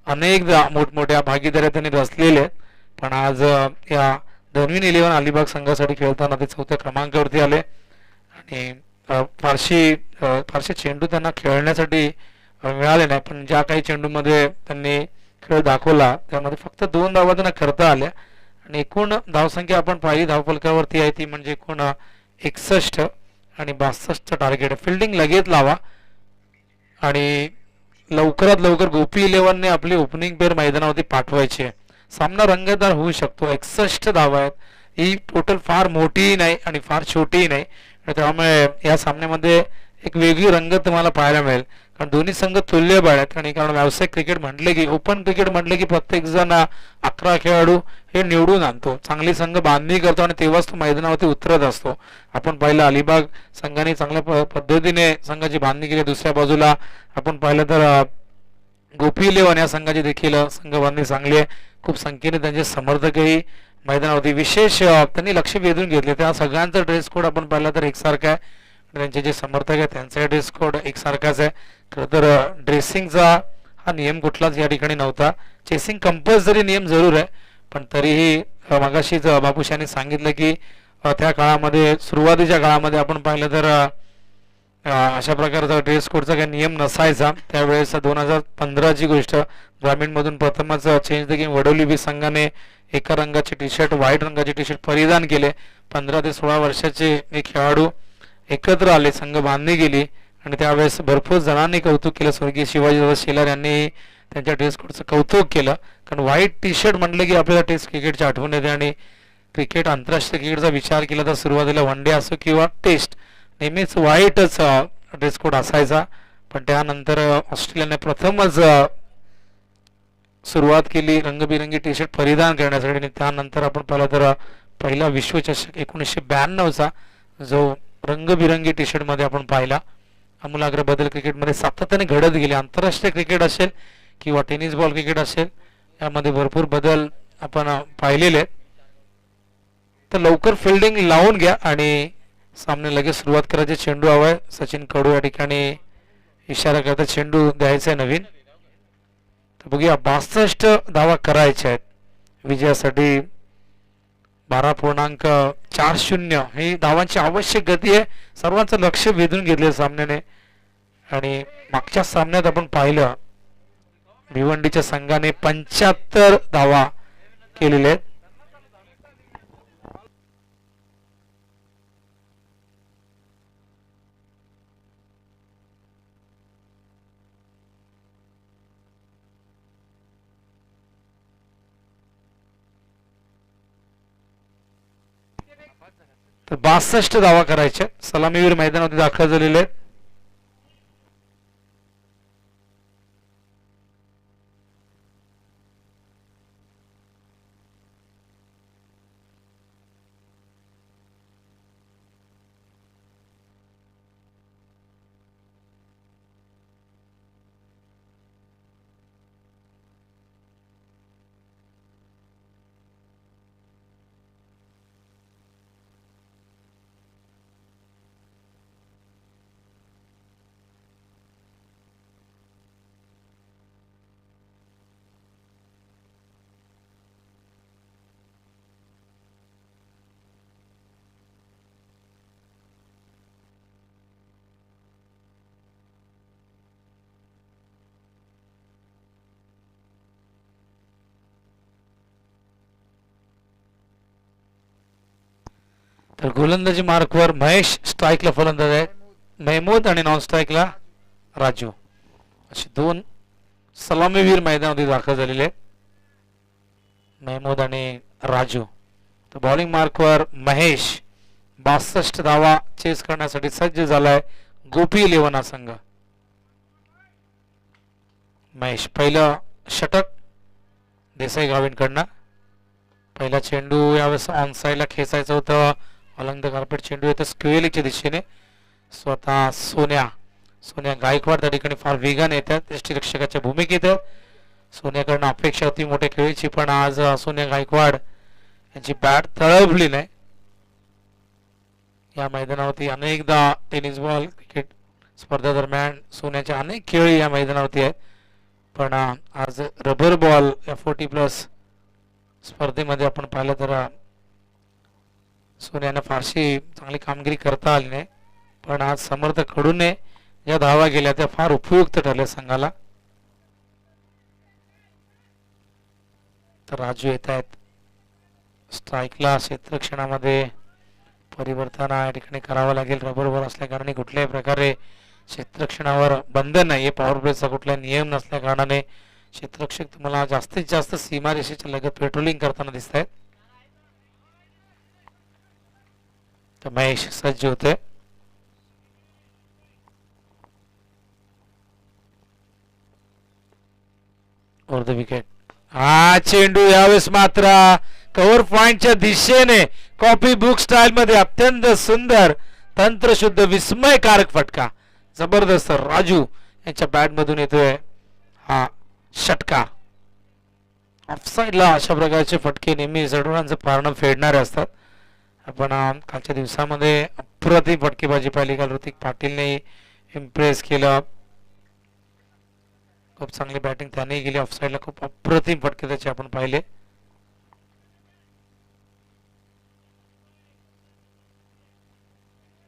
अनेकदा मोठमोठ्या भागीदाऱ्या त्यांनी रचलेल्या आहेत. पण आज या धनवीन 11 अलिबाग संघासाठी खेळताना ते 4थ्या क्रमांकावरती आले आणि फारसे चेंडू त्यांना खेळण्यासाठी मिळाले नाही. पण ज्या काही चेंडूमध्ये त्यांनी खेळ दाखवला त्यामध्ये फक्त 2 धावा त्यांना करता आल्या आणि एकूण धावसंख्या आपण पाहिली धावफलकावरती आहे ती म्हणजे एकूण 61 आणि 62 टार्गेट. फिल्डिंग लगेच लावा आणि लवकरात लवकर गोपी 11 ने आपली ओपनिंग पेअर मैदानावरती पाठवायची आहे. सामना रंगतदार होऊ शकतो. 61 धावा आहेत, ही टोटल फार मोठी नाही आणि फार छोटी नाही, त्यामुळे या सामन्यामध्ये एक वेगळी रंगत तुम्हाला पाहायला मिळेल. कारण दोन्ही संघ तुल्यबळ आहेत आणि कारण व्यावसायिक क्रिकेट म्हटले की ओपन क्रिकेट म्हटले की प्रत्येक जण 11 खेळाडू हे निवडून आणतो, चांगली संघ बांधणी करतो आणि तेव्हाच तो मैदानावरती उतरत असतो. आपण पाहिलं अलिबाग संघाने चांगल्या पद्धतीने संघाची बांधणी केली. दुसऱ्या बाजूला आपण पाहिलं तर गोपी इलेव्हन या संघाची देखील संघ बांधणी चांगली आहे. खूप संख्येने त्यांचे समर्थकही मैदानावरती विशेष त्यांनी लक्ष वेधून घेतले. त्या सगळ्यांचा ड्रेस कोड आपण पाहिला तर एकसारखा आहे. त्यांचे जे समर्थक आहेत त्यांचा ड्रेस कोड एकसारखाच आहे. खरं तर ड्रेसिंगचा हा नियम कुठलाच या ठिकाणी नव्हता. चेसिंग कंपल्सरी नियम जरूर आहे, पण तरीही मगाशीच बापूशांनी सांगितलं की त्या काळामध्ये सुरुवातीच्या काळामध्ये आपण पाहिलं तर अशा प्रकारचा ड्रेस कोडचा काही नियम नसायचा. त्यावेळेस 2015ची गोष्ट, ग्रामीणमधून प्रथमच change the game Vadoli B संघाने एका रंगाचे टी शर्ट, व्हाईट रंगाचे टी शर्ट परिधान केले. 15 ते 16 वर्षाचे हे खेळाडू एकत्र आले, संघ बांधणी गेली आणि त्यावेळेस भरपूर जणांनी कौतुक केलं. स्वर्गीय शिवाजीदादा शेलार यांनी त्यांच्या टेस्ट कोडचं कौतुक केलं, कारण व्हाईट टी शर्ट म्हटलं की आपल्याला टेस्ट क्रिकेटची आठवण येते. आणि क्रिकेट, आंतरराष्ट्रीय क्रिकेटचा विचार केला तर सुरुवातीला वन डे असो किंवा टेस्ट नेहमीच व्हाईटच ड्रेस कोड असायचा. पण त्यानंतर ऑस्ट्रेलियाने प्रथमच सुरुवात केली रंगबिरंगी टी शर्ट परिधान करण्यासाठी. आणि त्यानंतर आपण पाहिलं तर पहिला विश्वचषक 1992चा जो रंगबिरंगी टी शर्टमध्ये आपण पाहिला. आमूलाग्र बदल क्रिकेटमध्ये सातत्याने घडत गेले. आंतरराष्ट्रीय क्रिकेट असेल किंवा टेनिस बॉल क्रिकेट असेल, यामध्ये भरपूर बदल आपण पाहिलेले आहेत. तर लवकर फिल्डिंग लावून घ्या आणि सामने लगेच सुरुवात करायची. चेंडू हवाय. सचिन कडू या ठिकाणी इशारा करतात चेंडू द्यायचा आहे नवीन. तर बघूया, 62 धावा करायच्या आहेत विजयासाठी. 12.40 ही धावांची आवश्यक गती आहे. सर्वांचं लक्ष वेधून घेतले सामन्याने. आणि मागच्या सामन्यात आपण पाहिलं भिवंडीच्या संघाने 75 धावा केलेल्या आहेत. तर 62 धावा करायच्या. सलामीवीर मैदानावरती दाखल झालेले आहेत. तर गोलंदाजी मार्कवर महेश, स्ट्राईकला फलंदाज आहेत महमूद आणि नॉन स्ट्राईकला राजू. असे दोन सलामीवीर मैदानामध्ये दाखल झालेले आहेत, महमूद आणि राजू. तर बॉलिंग मार्कवर महेश 62 धावा चेस करण्यासाठी सज्ज झालाय गोपी इलेव्हन हा संघ. महेश पहिलं षटक देसाई गावींकडनं. पहिला चेंडू यावेळेस ऑन साईडला खेचायचं होतं. अलंग द कार्पेट चेंडू येतो स्क्वेअरच्या दिशेने. स्वतः सोन्या गायकवाड त्या ठिकाणी फार वेगाने येतात, यष्टीरक्षकाच्या भूमिकेत आहेत. सोन्याकडनं अपेक्षा होती मोठ्या खेळीची, पण आज सोन्या गायकवाड यांची बॅट तळपली नाही. या मैदानावरती अनेकदा टेनिस बॉल क्रिकेट स्पर्धा दरम्यान सोन्याच्या अनेक खेळी या मैदानावरती आहेत, पण आज रबर बॉल F40+ स्पर्धेमध्ये आपण पाहिलं तर सोन्यानं फारशी चांगली कामगिरी करता आली नाही. पण आज समर्थक कडून ज्या धावा गेल्या त्या फार उपयुक्त ठरल्या संघाला. तर राजू येत आहेत स्ट्राईकला. क्षेत्ररक्षणामध्ये परिवर्तन या ठिकाणी करावं लागेल. रबर बॉल असल्या कारणाने कुठल्याही प्रकारे क्षेत्ररक्षणावर बंधन नाही आहे. पॉवर प्लेचा कुठलाही नियम नसल्या कारणाने क्षेत्ररक्षक तुम्हाला जास्तीत जास्त सीमारेषेच्या लगत पेट्रोलिंग करताना दिसत आहेत. तर महेश सज्ज होते. Over the wicket. हा चेंडू यावेळेस मात्र कव्हर पॉइंटच्या दिशेने कॉपी बुक स्टाईल मध्ये अत्यंत सुंदर तंत्रशुद्ध विस्मयकारक फटका. जबरदस्त राजू यांच्या बॅट मधून येतोय हा षटकार. ऑफसाईडला अशा प्रकारचे फटके नेहमी जडोरांचं पारणं फेडणारे असतात. आपण कालच्या दिवसामध्ये अप्रतिम फटकेबाजी पाहिली. काल ऋतिक पाटीलने इम्प्रेस केलं. खूप चांगली बॅटिंग त्याने केली. ऑफसाईडला खूप अप्रतिम फटके त्याचे आपण पाहिले.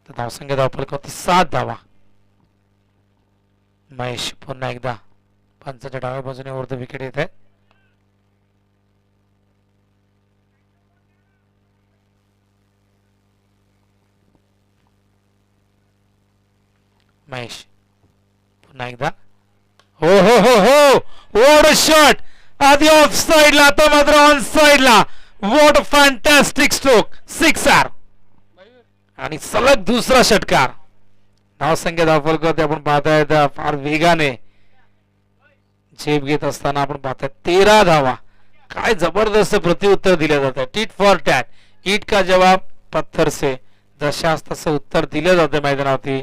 तर धावसंख्या धावफलक होती 7 धावा. महेश पुन्हा एकदा पंचाच्या डाव्या बाजूने वर विकेट येत आहे. महेश पुन्हा एकदा. हो हो हो हो वॉट अ शॉट. आधी ऑफ साइडला आता मात्र ऑन साइडला. What a fantastic stroke. Sixer आणि सलग दुसरा षटकार. धावसंख्या धावफलक होते आपण पाहताय फार वेगाने झेप घेत असताना आपण पाहताय 13 धावा. काय जबरदस्त प्रत्युत्तर दिलं जात आहे. Tit for tat. ईट का जवाब पत्थर से. जशास तसं उत्तर दिलं जातं मैदानावरती.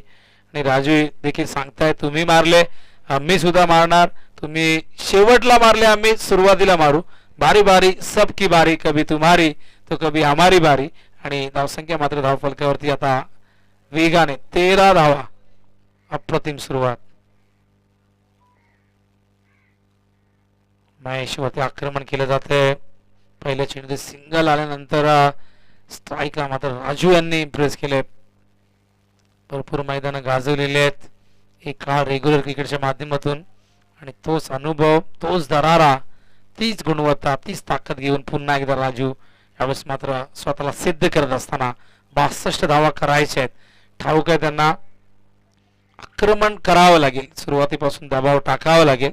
आणि राजू देखील सांगताय तुम्ही मारले आम्ही सुद्धा मारणार. तुम्ही शेवटला मारले आम्ही सुरुवातीला मारू. बारी बारी सबकी बारी. कभी तुम्हारी तो कभी हमारी बारी. आणि धावसंख्या मात्र धावफलकावरती आता वेगाने 13 धावा. अप्रतिम सुरुवात. महेश वरती आक्रमण केलं जाते. पहिल्या चेंडूत सिंगल आल्यानंतर स्ट्राईकला मात्र राजू यांनी इम्प्रेस केले. भरपूर मैदान गाजवलेले आहेत एका रेग्युलर क्रिकेटच्या माध्यमातून. आणि तोच अनुभव तोच दरारा तीच गुणवत्ता तीच ताकद घेऊन पुन्हा एकदा राजू यावेळेस मात्र स्वतःला सिद्ध करत असताना 62 धावा करायच्या आहेत. ठाऊक आहे त्यांना आक्रमण करावं लागेल. सुरुवातीपासून दबाव टाकावा लागेल.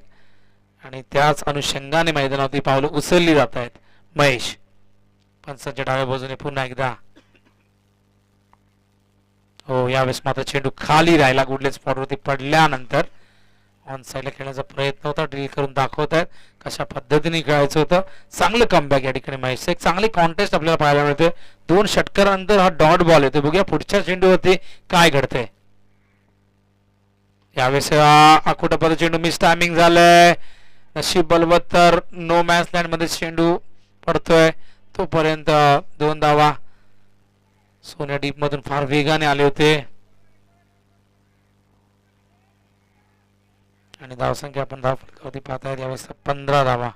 आणि त्याच अनुषंगाने मैदानावरती पावलं उचलली जात आहेत. महेश पंचाच्या डाव्या बाजूने पुन्हा एकदा. हो यावेळेस मात्र चेंडू खाली राहिला. गुडले स्पॉटवरती पडल्यानंतर ऑन साईडला खेळण्याचा प्रयत्न होता. ड्रिल करून दाखवत आहेत कशा पद्धतीने खेळायचं होतं. चांगलं कमबॅक या ठिकाणी महेश. एक चांगली कॉन्टेस्ट आपल्याला पाहायला मिळते. 2 षटकारानंतर हा डॉट बॉल येतो. बघूया पुढच्या चेंडूवरती काय घडतंय. यावेळेस आकुटापर्यंत चेंडू मिस टायमिंग झालंय. नशीब बलवत्तर. नो मॅच लँड मध्ये चेंडू पडतोय. तोपर्यंत 2 धावा. सोन्या डीप मधून फार वेगाने आले होते. आणि धावसंख्या आपण धावफलकावरती पाहताय यावेळेस 15 धावा.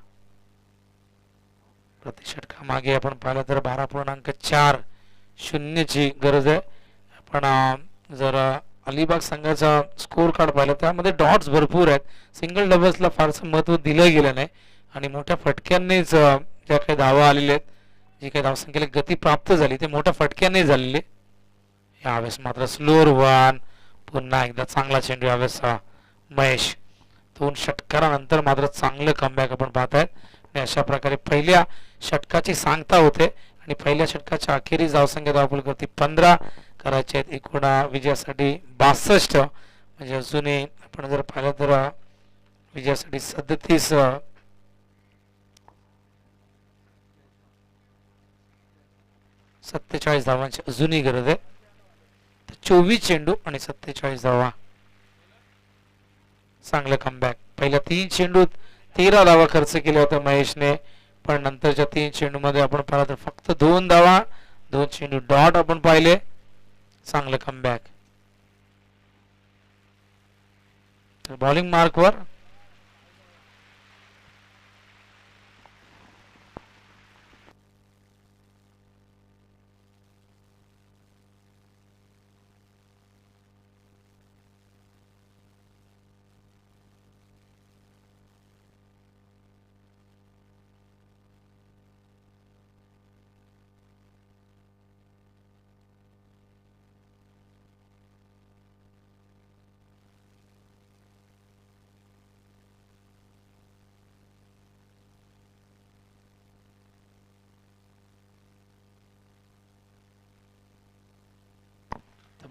प्रति षटका मागे आपण पाहिलं तर 12.40 ची गरज आहे. आपण जर अलिबाग संघाचा स्कोर कार्ड पाहिला त्यामध्ये डॉट्स भरपूर आहेत. सिंगल डबल्सला फारसं महत्व दिलं गेलं नाही. आणि मोठ्या फटक्यांनीच ज्या काही धावा आलेल्या आहेत जी काही धावसंख्येला गती प्राप्त झाली ते मोठ्या फटक्याने झालेले. यावेळेस मात्र स्लोअर वन. पुन्हा एकदा चांगला चेंडू यावेळेस महेश. 2 षटकारानंतर मात्र चांगलं कमबॅक आपण पाहतायत. आणि अशा प्रकारे पहिल्या षटकाची सांगता होते. आणि पहिल्या षटकाच्या अखेरीस धावसंख्या धावफलकावरती 15 करायचे आहेत. एकूण विजयासाठी 62. म्हणजे अजूनही आपण जर पाहिलं तर विजयासाठी 47 धावांची अजूनही गरज आहे. 24 चेंडू आणि 47 धावा. चांगलं कमबॅक. पहिल्या 3 चेंडूत 13 धावा खर्च केल्या होत्या महेशने. पण नंतरच्या 3 चेंडू मध्ये आपण पाहिलं तर फक्त 2 धावा. 2 चेंडू डॉट आपण पाहिले. चांगलं कमबॅक. तर बॉलिंग मार्कवर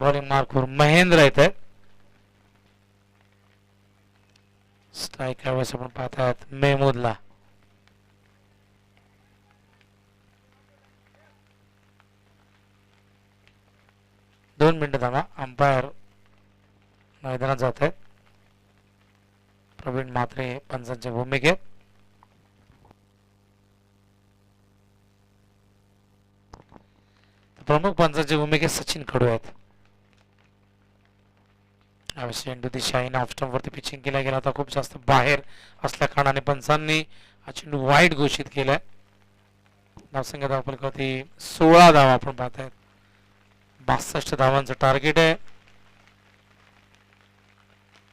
बॉलिंग मार्कवर महेंद्र येत आहेत. स्ट्राईक यावेळेस आपण पाहतात मेहमूदला. 2 मिनिटं थांबा. अंपायर मैदानात जात आहेत. प्रवीण म्हात्रे पंचांच्या भूमिकेत. प्रमुख पंचांच्या भूमिकेत सचिन कडू आहेत. यावेळी चेंडू दिशाहीने ऑफ स्टंप वरती पिचिंग केला गेला होता. खूप जास्त बाहेर असल्या कारणाने पंचांनी हा चेंडू वाईट घोषित केलाय. धावसंख्या धावफलकावरती 16 धावा आपण पाहतायत. 62 धावांचं टार्गेट आहे.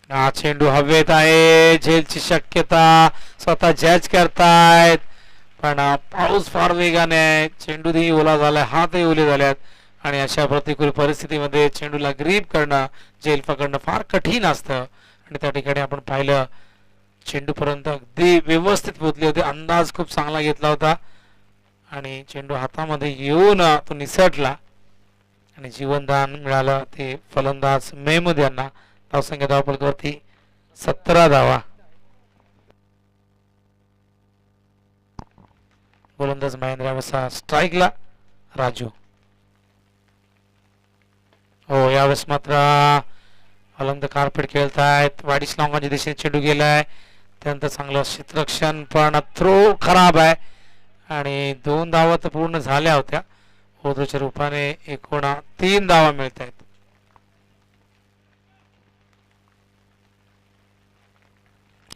हा चेंडू हवेत आहे. झेलची शक्यता स्वतः जॅज करतायत पण पाऊस फार वेगाने आहे. चेंडूही ओला झालाय, हातही ओले झालेत आणि अशा प्रतिकूल परिस्थितीमध्ये चेंडूला ग्रीप करणं, झेल पकडणं फार कठीण असतं. आणि त्या ठिकाणी आपण पाहिलं चेंडू पर्यंत अगदी व्यवस्थित पोहोचले होते. अंदाज खूप चांगला घेतला होता आणि चेंडू हातामध्ये येऊन तो निसटला आणि जीवनदान मिळालं ते फलंदाज मेहमूद यांना. धावसंख्या धावफलकावरती 17 धावा. गोलंदाज महेंद्र यावेळेस स्ट्राईकला राजू. हो यावेळेस मात्र अलंग कार्पेट खेळतायत. वाडीस लॉंगाच्या दिशेने चेंडू गेलाय. त्यानंतर चांगलं क्षेत्ररक्षण पण थ्रो खराब आहे आणि 2 धावा तर पूर्ण झाल्या होत्या. होद्रोच्या रूपाने एकूण 3 धावा मिळत आहेत.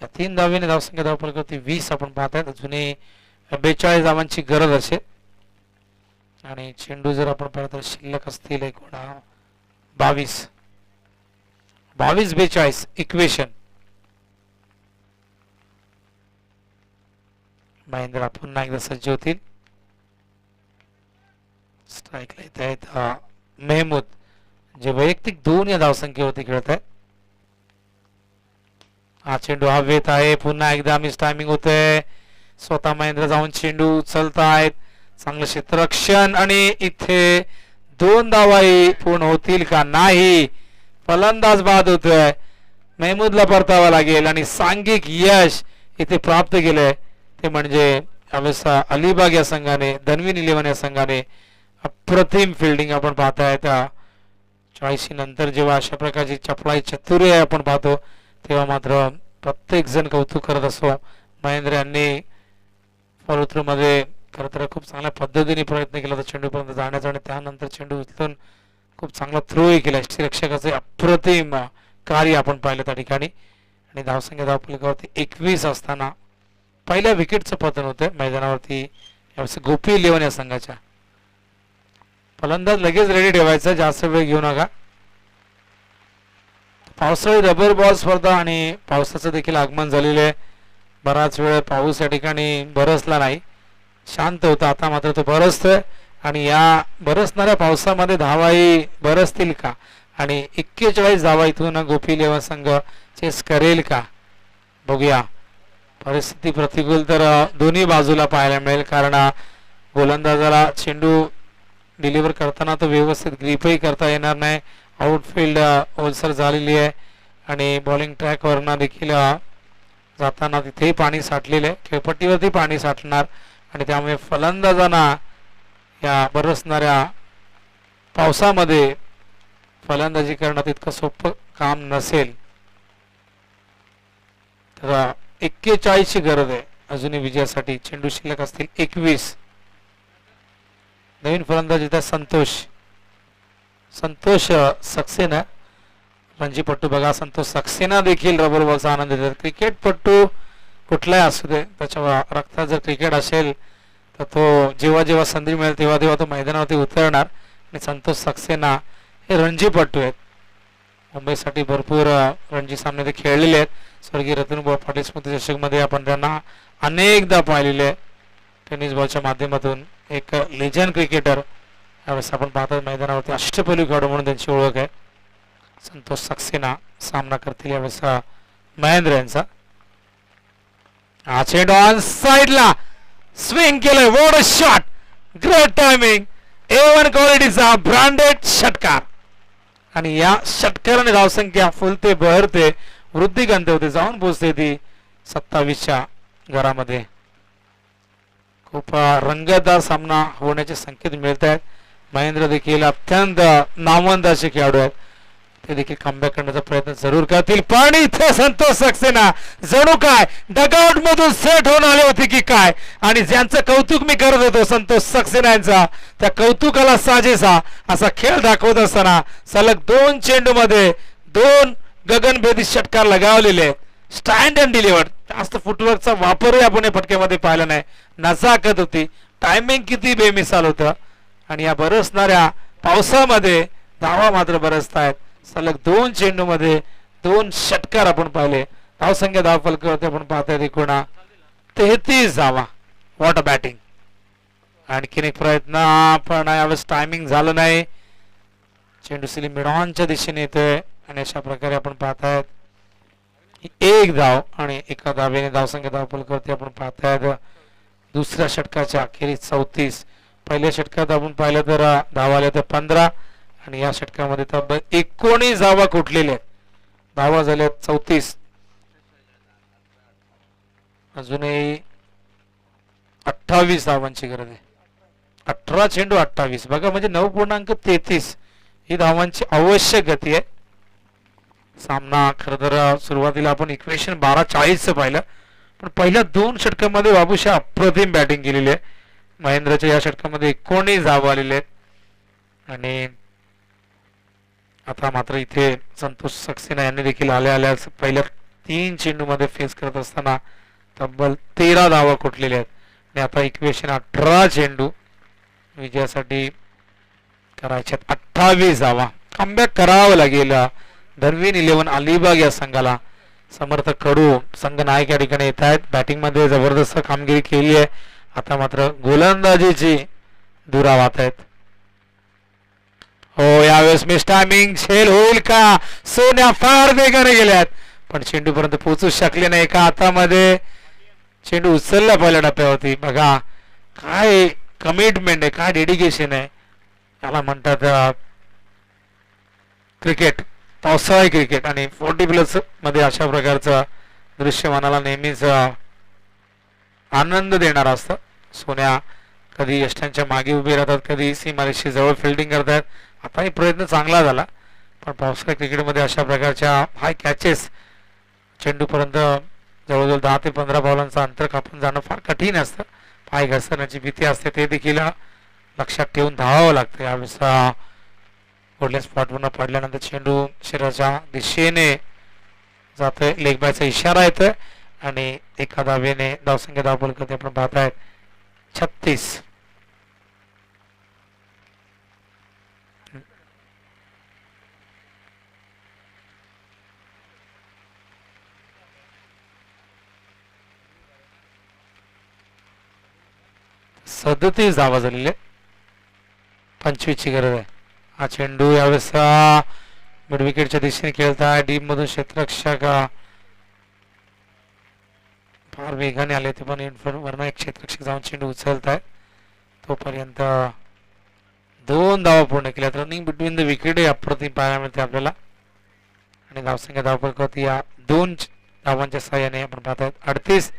या 3 धावेने धावसंख्या धावफलकावरती 20 आपण पाहतायत. अजूनही 42 धावांची गरज असेल आणि चेंडू जर आपण पाहिलं तर शिल्लक असतील एकूण 22-42 इक्वेशन. महेंद्र पुन्हा एकदा सज्ज होतील. स्ट्राईकला येत आहेत मेहमूद जे वैयक्तिक 2 या धावसंख्येवरती खेळत आहेत. हा चेंडू हवेत आहे. पुन्हा एकदा मिस टायमिंग होतंय. स्वतः महेंद्र जाऊन चेंडू उचलतायत. चांगलं क्षेत्ररक्षण आणि इथे 2 धावाही पूर्ण होतील का नाही. फलंदाज बाद होतोय. मेहमूदला परतावा लागेल आणि सांघिक यश इथे प्राप्त केलंय ते म्हणजे यावेळेस अलिबाग या संघाने, धनवीन 11 या संघाने अप्रतिम फिल्डिंग आपण पाहतायत. 40 नंतर जेव्हा अशा प्रकारची चपळाई चतुर्य आपण पाहतो तेव्हा मात्र प्रत्येक जण कौतुक करत असतो. महेंद्र यांनी फॉलो थ्रू मध्ये खरं तर खूप चांगल्या पद्धतीने प्रयत्न केला होता चेंडूपर्यंत जाण्याचा आणि त्यानंतर चेंडू उचलून खूप चांगला थ्रोही केला. रक्षकाचे अप्रतिम कार्य आपण पाहिलं त्या ठिकाणी. आणि धावसंख्या धावफलकावरती 21 असताना पहिल्या विकेटचं पतन होतं मैदानावरती यावेळेस गोपी 11 या संघाच्या. फलंदाज लगेच रेडी ठेवायचा, जास्त वेळ घेऊ नका. पावसाळी रबर बॉल स्पर्धा आणि पावसाचं देखील आगमन झालेलं आहे. बराच वेळ पाऊस या ठिकाणी बरसला नाही, शांत होता. आता मात्र तो बरसतोय आणि या बरसणाऱ्या पावसामध्ये धावाही बरसतील का आणि 41 धावा इथून गोपी 11 संघ चेस करेल का बघूया. परिस्थिती प्रतिकूल तर दोन्ही बाजूला पाहायला मिळेल कारण गोलंदाजाला चेंडू डिलिव्हर करताना तो व्यवस्थित ग्रीपही करता येणार नाही. आउटफील्ड ओलसर झालेली आहे आणि बॉलिंग ट्रॅकवरनं देखील जाताना तिथेही पाणी साठलेलं आहे. खेळपट्टीवरती पाणी साठणार आणि त्यामुळे फलंदाजांना या बरसणाऱ्या पावसामध्ये फलंदाजी करणं तितकं सोपं काम नसेल. तर 41 ची गरज आहे अजूनही विजयासाठी. चेंडू शिल्लक असतील 21. नवीन फलंदाज इथं संतोष सक्सेना, रणजीपट्टू बघा. संतोष सक्सेना देखील रबर बॉलचा आनंद देतात. क्रिकेटपट्टू कुठलाही असू दे त्याच्या रक्तात जर क्रिकेट असेल तर तो जेव्हा जेव्हा संधी मिळेल तेव्हा तेव्हा तो मैदानावरती उतरणार. आणि संतोष सक्सेना हे रणजीपट्टू आहेत. मुंबईसाठी भरपूर रणजी सामने ते खेळलेले आहेत. स्वर्गीय रतनभाऊ पाटील स्मृती चषकमध्ये आपण त्यांना अनेकदा पाहिलेले आहे. टेनिस बॉलच्या माध्यमातून एक लेजंड क्रिकेटर यावेळेस आपण पाहतात मैदानावरती. अष्टपैलू खेळाडू म्हणून त्यांची ओळख आहे. संतोष सक्सेना सामना करतील यावेळेस महेंद्र यांचा. हा चेंडू ऑन साइडला स्विंग केलंय. What a shot, great timing, A1 क्वालिटीचा ब्रँडेड षटकार. आणि या षटकाराने धावसंख्या फुलते बहरते, वृद्धी गंतवते, जाऊन पोहोचते ती 27च्या घरामध्ये. खूप रंगतदार सामना होण्याचे संकेत मिळत आहेत महेंद्र देखील अत्यंत नामवंत असे खेळाडू आहेत, ते देखील कमबॅक करण्याचा प्रयत्न जरूर करतील. पण इथे संतोष सक्सेना जणू काय डगआउट मधून सेट होऊन आले होते की काय, आणि ज्यांचं कौतुक मी करत होतो संतोष सक्सेना यांचा, त्या कौतुकाला साजेसा असा खेळ दाखवत असताना सलग 2 चेंडू मध्ये 2 गगनभेदी षटकार लगावलेले. स्टँड अँड डिलिव्हर्ड, जास्त फुटवर्कचा वापरही आपण या फटक्यामध्ये पाहिला नाही. नजाकत होती, टायमिंग किती बेमिसाल होतं, आणि या बरसणाऱ्या पावसामध्ये धावा मात्र बरसतायत. सलग 2 चेंडू मध्ये 2 षटकार आपण पाहिले. धावसंख्या धाव फलकावरती आपण पाहतोय एकूण 33 धावा. What a batting. आणखीन एक प्रयत्न, पण यावेळेस टायमिंग झालं नाही. चेंडू सिली मिडॉनच्या दिशेने येतोय, आणि अशा प्रकारे आपण पाहतायत एक धाव आणि एका धावेने धावसंख्या धाव फलकावरती आपण पाहतायत दुसऱ्या षटकाच्या अखेरीस 34. पहिल्या षटकात आपण पाहिलं तर धावा आल्या तर 15, आणि या षटकामध्ये तब्बल 19 धावा कुठलेल्या आहेत. धावा झाल्या 34. अजूनही 28 धावांची गरज आहे. 18 चेंडू 28 बघा, म्हणजे 9.33 ही धावांची आवश्यक गती आहे. सामना खरं तर सुरुवातीला आपण इक्वेशन 12-40 पाहिलं, पण पहिल्या 2 षटकामध्ये बाबूशा अप्रतिम बॅटिंग केलेली आहे. महेंद्रच्या या षटकामध्ये 19 धावा आलेले आहेत, आणि आता मात्र इथे संतोष सक्सेना यांनी देखील आल्या पहिल्या 3 चेंडू मध्ये फेस करत असताना तब्बल 13 धावा कुठलेल्या आहेत, आणि आता इक्वेशन 18 चेंडू विजयासाठी करायचे 28 धावा. कमबॅक करावं लागेल धरवीन 11 अलिबाग या संघाला. समर्थ कडू संघ नायक या ठिकाणी येत आहेत. बॅटिंग मध्ये जबरदस्त कामगिरी केली आहे, आता मात्र गोलंदाजीची दुरा वाहत आहेत. हो, यावेळेस मिस टायमिंग झेल होईल का. सोन्या फार वेगाने गेल्यात, पण चेंडू पर्यंत पोहोचू शकले नाही. एका हातामध्ये चेंडू उचलला पहिल्या टप्प्यावरती. बघा काय कमिटमेंट आहे, काय डेडिकेशन आहे. त्याला म्हणतात क्रिकेट, पावसाळी क्रिकेट, आणि 40+ मध्ये अशा प्रकारचं दृश्य मनाला नेहमीच आनंद देणार असतं. सोन्या कधी यष्ट्यांच्या मागे उभे राहतात, कधी सीमारेषी जवळ फिल्डिंग करतात. आताही प्रयत्न चांगला झाला, पण पावसाळी क्रिकेटमध्ये अशा प्रकारच्या हाय कॅचेस चेंडूपर्यंत जवळजवळ 10 ते 15 बॉलांचं अंतर कापून जाणं फार कठीण असतं. पाय घसरण्याची भीती असते, ते देखील लक्षात ठेवून धावावं लागतं. यावेळेस वरल्या स्पॉटवरनं पडल्यानंतर चेंडू शरीराच्या दिशेने जातोय, लेग बायचा इशारा येतोय, आणि एका धावेने धावसंख्या धाव फलकावरती आपण पाहतायत 36. सदतीस धावा झालेले, 25 ची गरज आहे. हा चेंडू यावेळेस मिड विकेटच्या दिशेने खेळताय. डीप मधून क्षेत्ररक्षक फार वेगाने आले ते, पण वरनं एक क्षेत्ररक्षक जाऊन चेंडू उचलत आहे. तोपर्यंत 2 धावा पूर्ण केल्यात. रनिंग बिटवीन द विकेट अप्रतिम पाहायला मिळते आपल्याला, आणि धावसंख्या धाव फलकावरती या 2 धावांच्या सहाय्याने आपण पाहतात 38.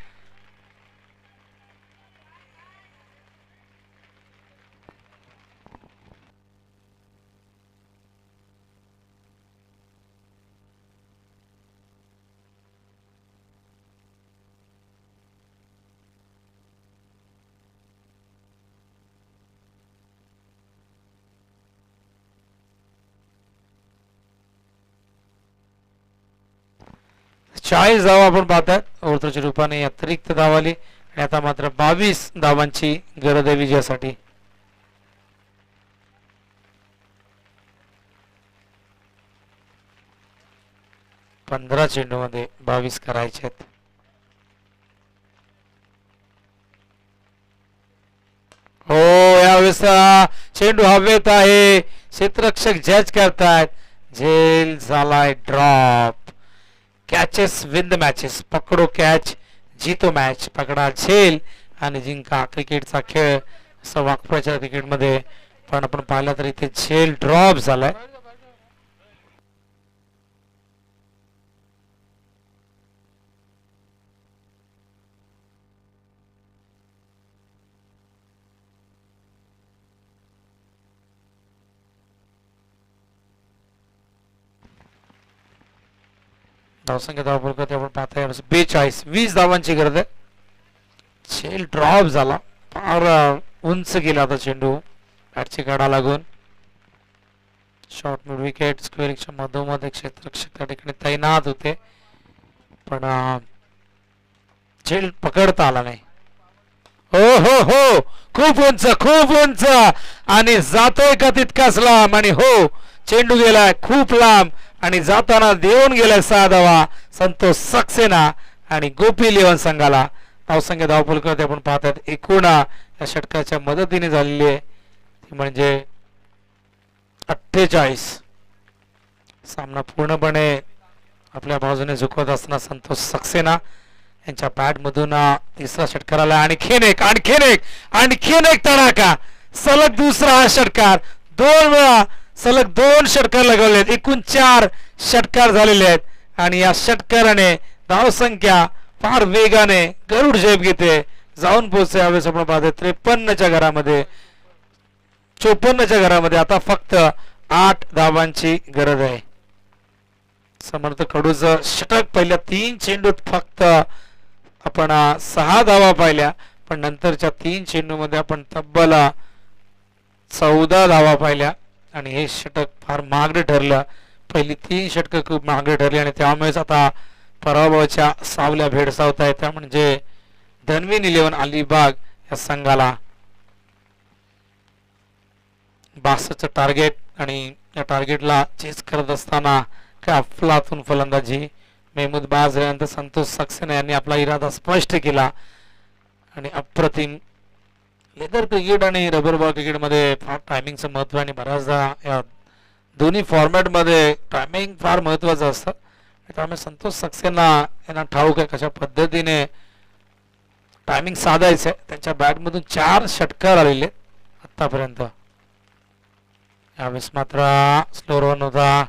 चाळीस धावा आपण पाहतात ओव्हरच्या रूपाने अतिरिक्त धाव आली, आणि आता मात्र 22 धावांची गरज आहे विजयासाठी. पंधरा चेंडू मध्ये 22 करायचे आहेत. हो, यावेळेस चेंडू हवेत आहे, क्षेत्ररक्षक जज करतायत. झेल झालाय drop. Catches win the matches. पकडो कॅच जीतो मॅच. पकडा झेल आणि जिंका. क्रिकेटचा खेळ असं वाकपाच्या क्रिकेटमध्ये, पण आपण पाहिलं तर इथे झेल ड्रॉप झालाय. धावसंख्या धावफलक ते आपण पाहताय 42 20 धावांची गरज आहे. चेल ड्रॉप झाला, फार उंच गेला आता चेंडू बॅटची गाडा लागून. शॉर्ट मिड विकेट स्क्वेअरिंगच्या मधोमध एक क्षेत्ररक्षक त्या ठिकाणी तैनात होते, पण चेल पकडता आला नाही. हो हो हो, खूप उंच आणि जातोय का तितकाच लांब. आणि हो, चेंडू गेलाय खूप लांब आणि जाताना देऊन गेलाय 6 धावा संतोष सक्सेना आणि गोपी इलेव्हन संघाला. धावसंख्या धावफलक ते आपण पाहतात एकूण या षटकाच्या मदतीने झालेली आहे ती म्हणजे 48. सामना पूर्णपणे आपल्या बाजूने झुकवत असताना संतोष सक्सेना यांच्या बॅट मधून तिसरा षटकार आला. आणखीन एक तडाखा, सलग दुसरा हा षटकार. 2 वेळा सलग 2 षटकार लगवलेत, एकूण 4 षटकार झालेले आहेत आणि या षटकाराने धावसंख्या फार वेगाने गरुड झेप घेते, जाऊन पोहोचते. यावेळेस आपण पाहतो 53च्या घरामध्ये 54च्या घरामध्ये आता फक्त 8 धावांची गरज आहे. समर्थ कडूचं षटक पहिल्या 3 चेंडूत फक्त आपण 6 धावा पाहिल्या, पण नंतरच्या 3 चेंडूमध्ये आपण तब्बल 14 धावा पाहिल्या आणि हे षटक फार महागडे ठरलं. पहिली 3 षटकं खूप महागडे ठरली आणि त्यामुळेच आता पराभवाच्या सावल्या भेडसावत आहेत. त्या म्हणजे धनवीन इलेव्हन अलिबाग या संघाला 62चं टार्गेट आणि या टार्गेटला चेस करत असताना काय अफलातून फलंदाजी. मेहमूद बाज यानंतर संतोष सक्सेना यांनी आपला इरादा स्पष्ट केला आणि अप्रतिम. लेदर क्रिकेट आणि रबर बॉल क्रिकेटमध्ये फार टायमिंगचं महत्त्व आणि बऱ्याचदा या दोन्ही फॉर्मॅटमध्ये टायमिंग फार महत्त्वाचं असतं. त्यामुळे संतोष सक्सेना यांना ठाऊक आहे कशा पद्धतीने टायमिंग साधायचं. त्यांच्या बॅटमधून 4 षटकार आलेले आतापर्यंत. यावेळेस मात्र स्लो रन होता.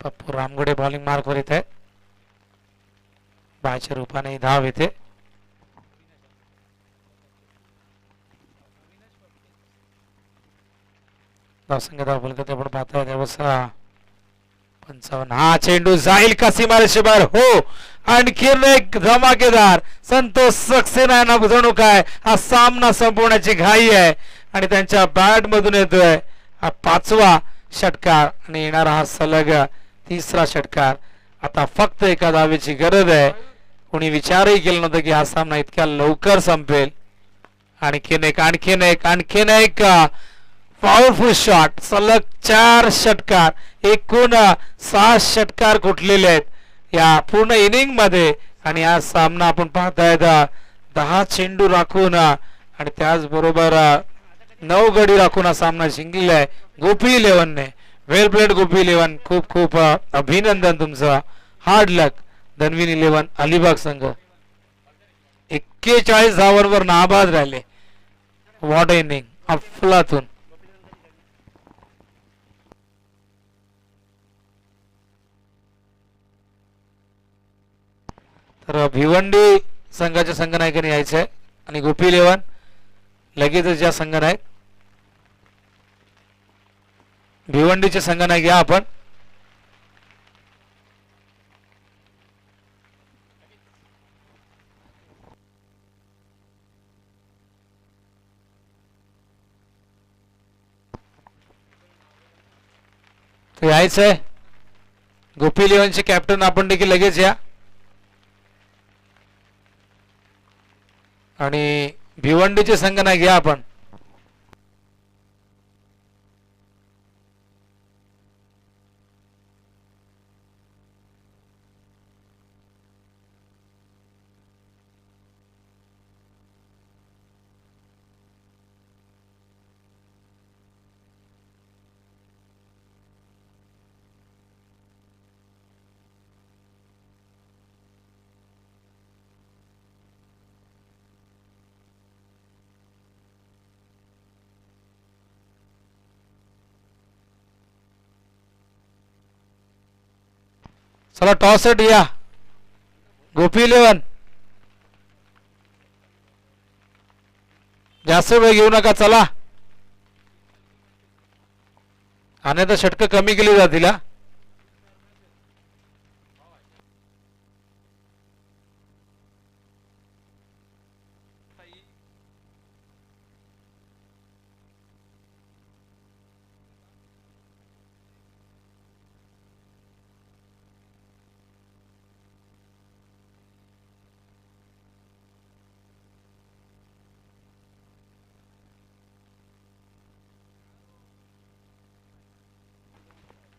पप्पू रामगडे बॉलिंग मार्कवर येत आहे, बायच्या रूपाने धाव येते. धावसंख्या धावफलक आपण पाहतोय त्यावेळेस 55. हा चेंडू जाईल का सीमारेषे बाहेर. हो, आणखीन एक धमाकेदार. संतोष सक्सेना यांना जणू काय हा सामना संपवण्याची घाई आहे आणि त्यांच्या बॅट मधून येतोय हा 5वा षटकार आणि येणारा हा सलग 3रा षटकार. आता फक्त एका धावेची गरज आहे. कोणी विचारही केला नव्हता की हा सामना इतक्या लवकर संपेल. आणखीन एक पॉवरफुल शॉट. सलग 4 षटकार, एकूण 6 षटकार कुठलेले आहेत या पूर्ण इनिंग मध्ये आणि हा सामना आपण पाहताय 10 चेंडू राखून आणि त्याचबरोबर 9 गडी राखून हा सामना जिंकलेला आहे गोपी इलेव्हनने. वेल प्लेड गोपी इलेव्हन, खूप खूप अभिनंदन तुमचं. हार्ड लक धनवीन इलेव्हन अलिबाग संघ. 41 धावांवर नाबाद राहिले. व्हॉट इनिंग, अफलातून. तर भिवंडी संघाच्या संघनायकाने यायचं आहे आणि गोपी इलेव्हन लगेचच ज्या संघनायक भिवंडीचे संघनायक या आपण. यायचंय गोपी इलेव्हनचे कॅप्टन आपण देखील लगेच या आणि भिवंडीचे संघनायक या आपण. चला टॉस सेट या गोपी इलेव्हन. जास्त वेळ घेऊ नका, चला. आणि आता षटकं कमी केली जातील.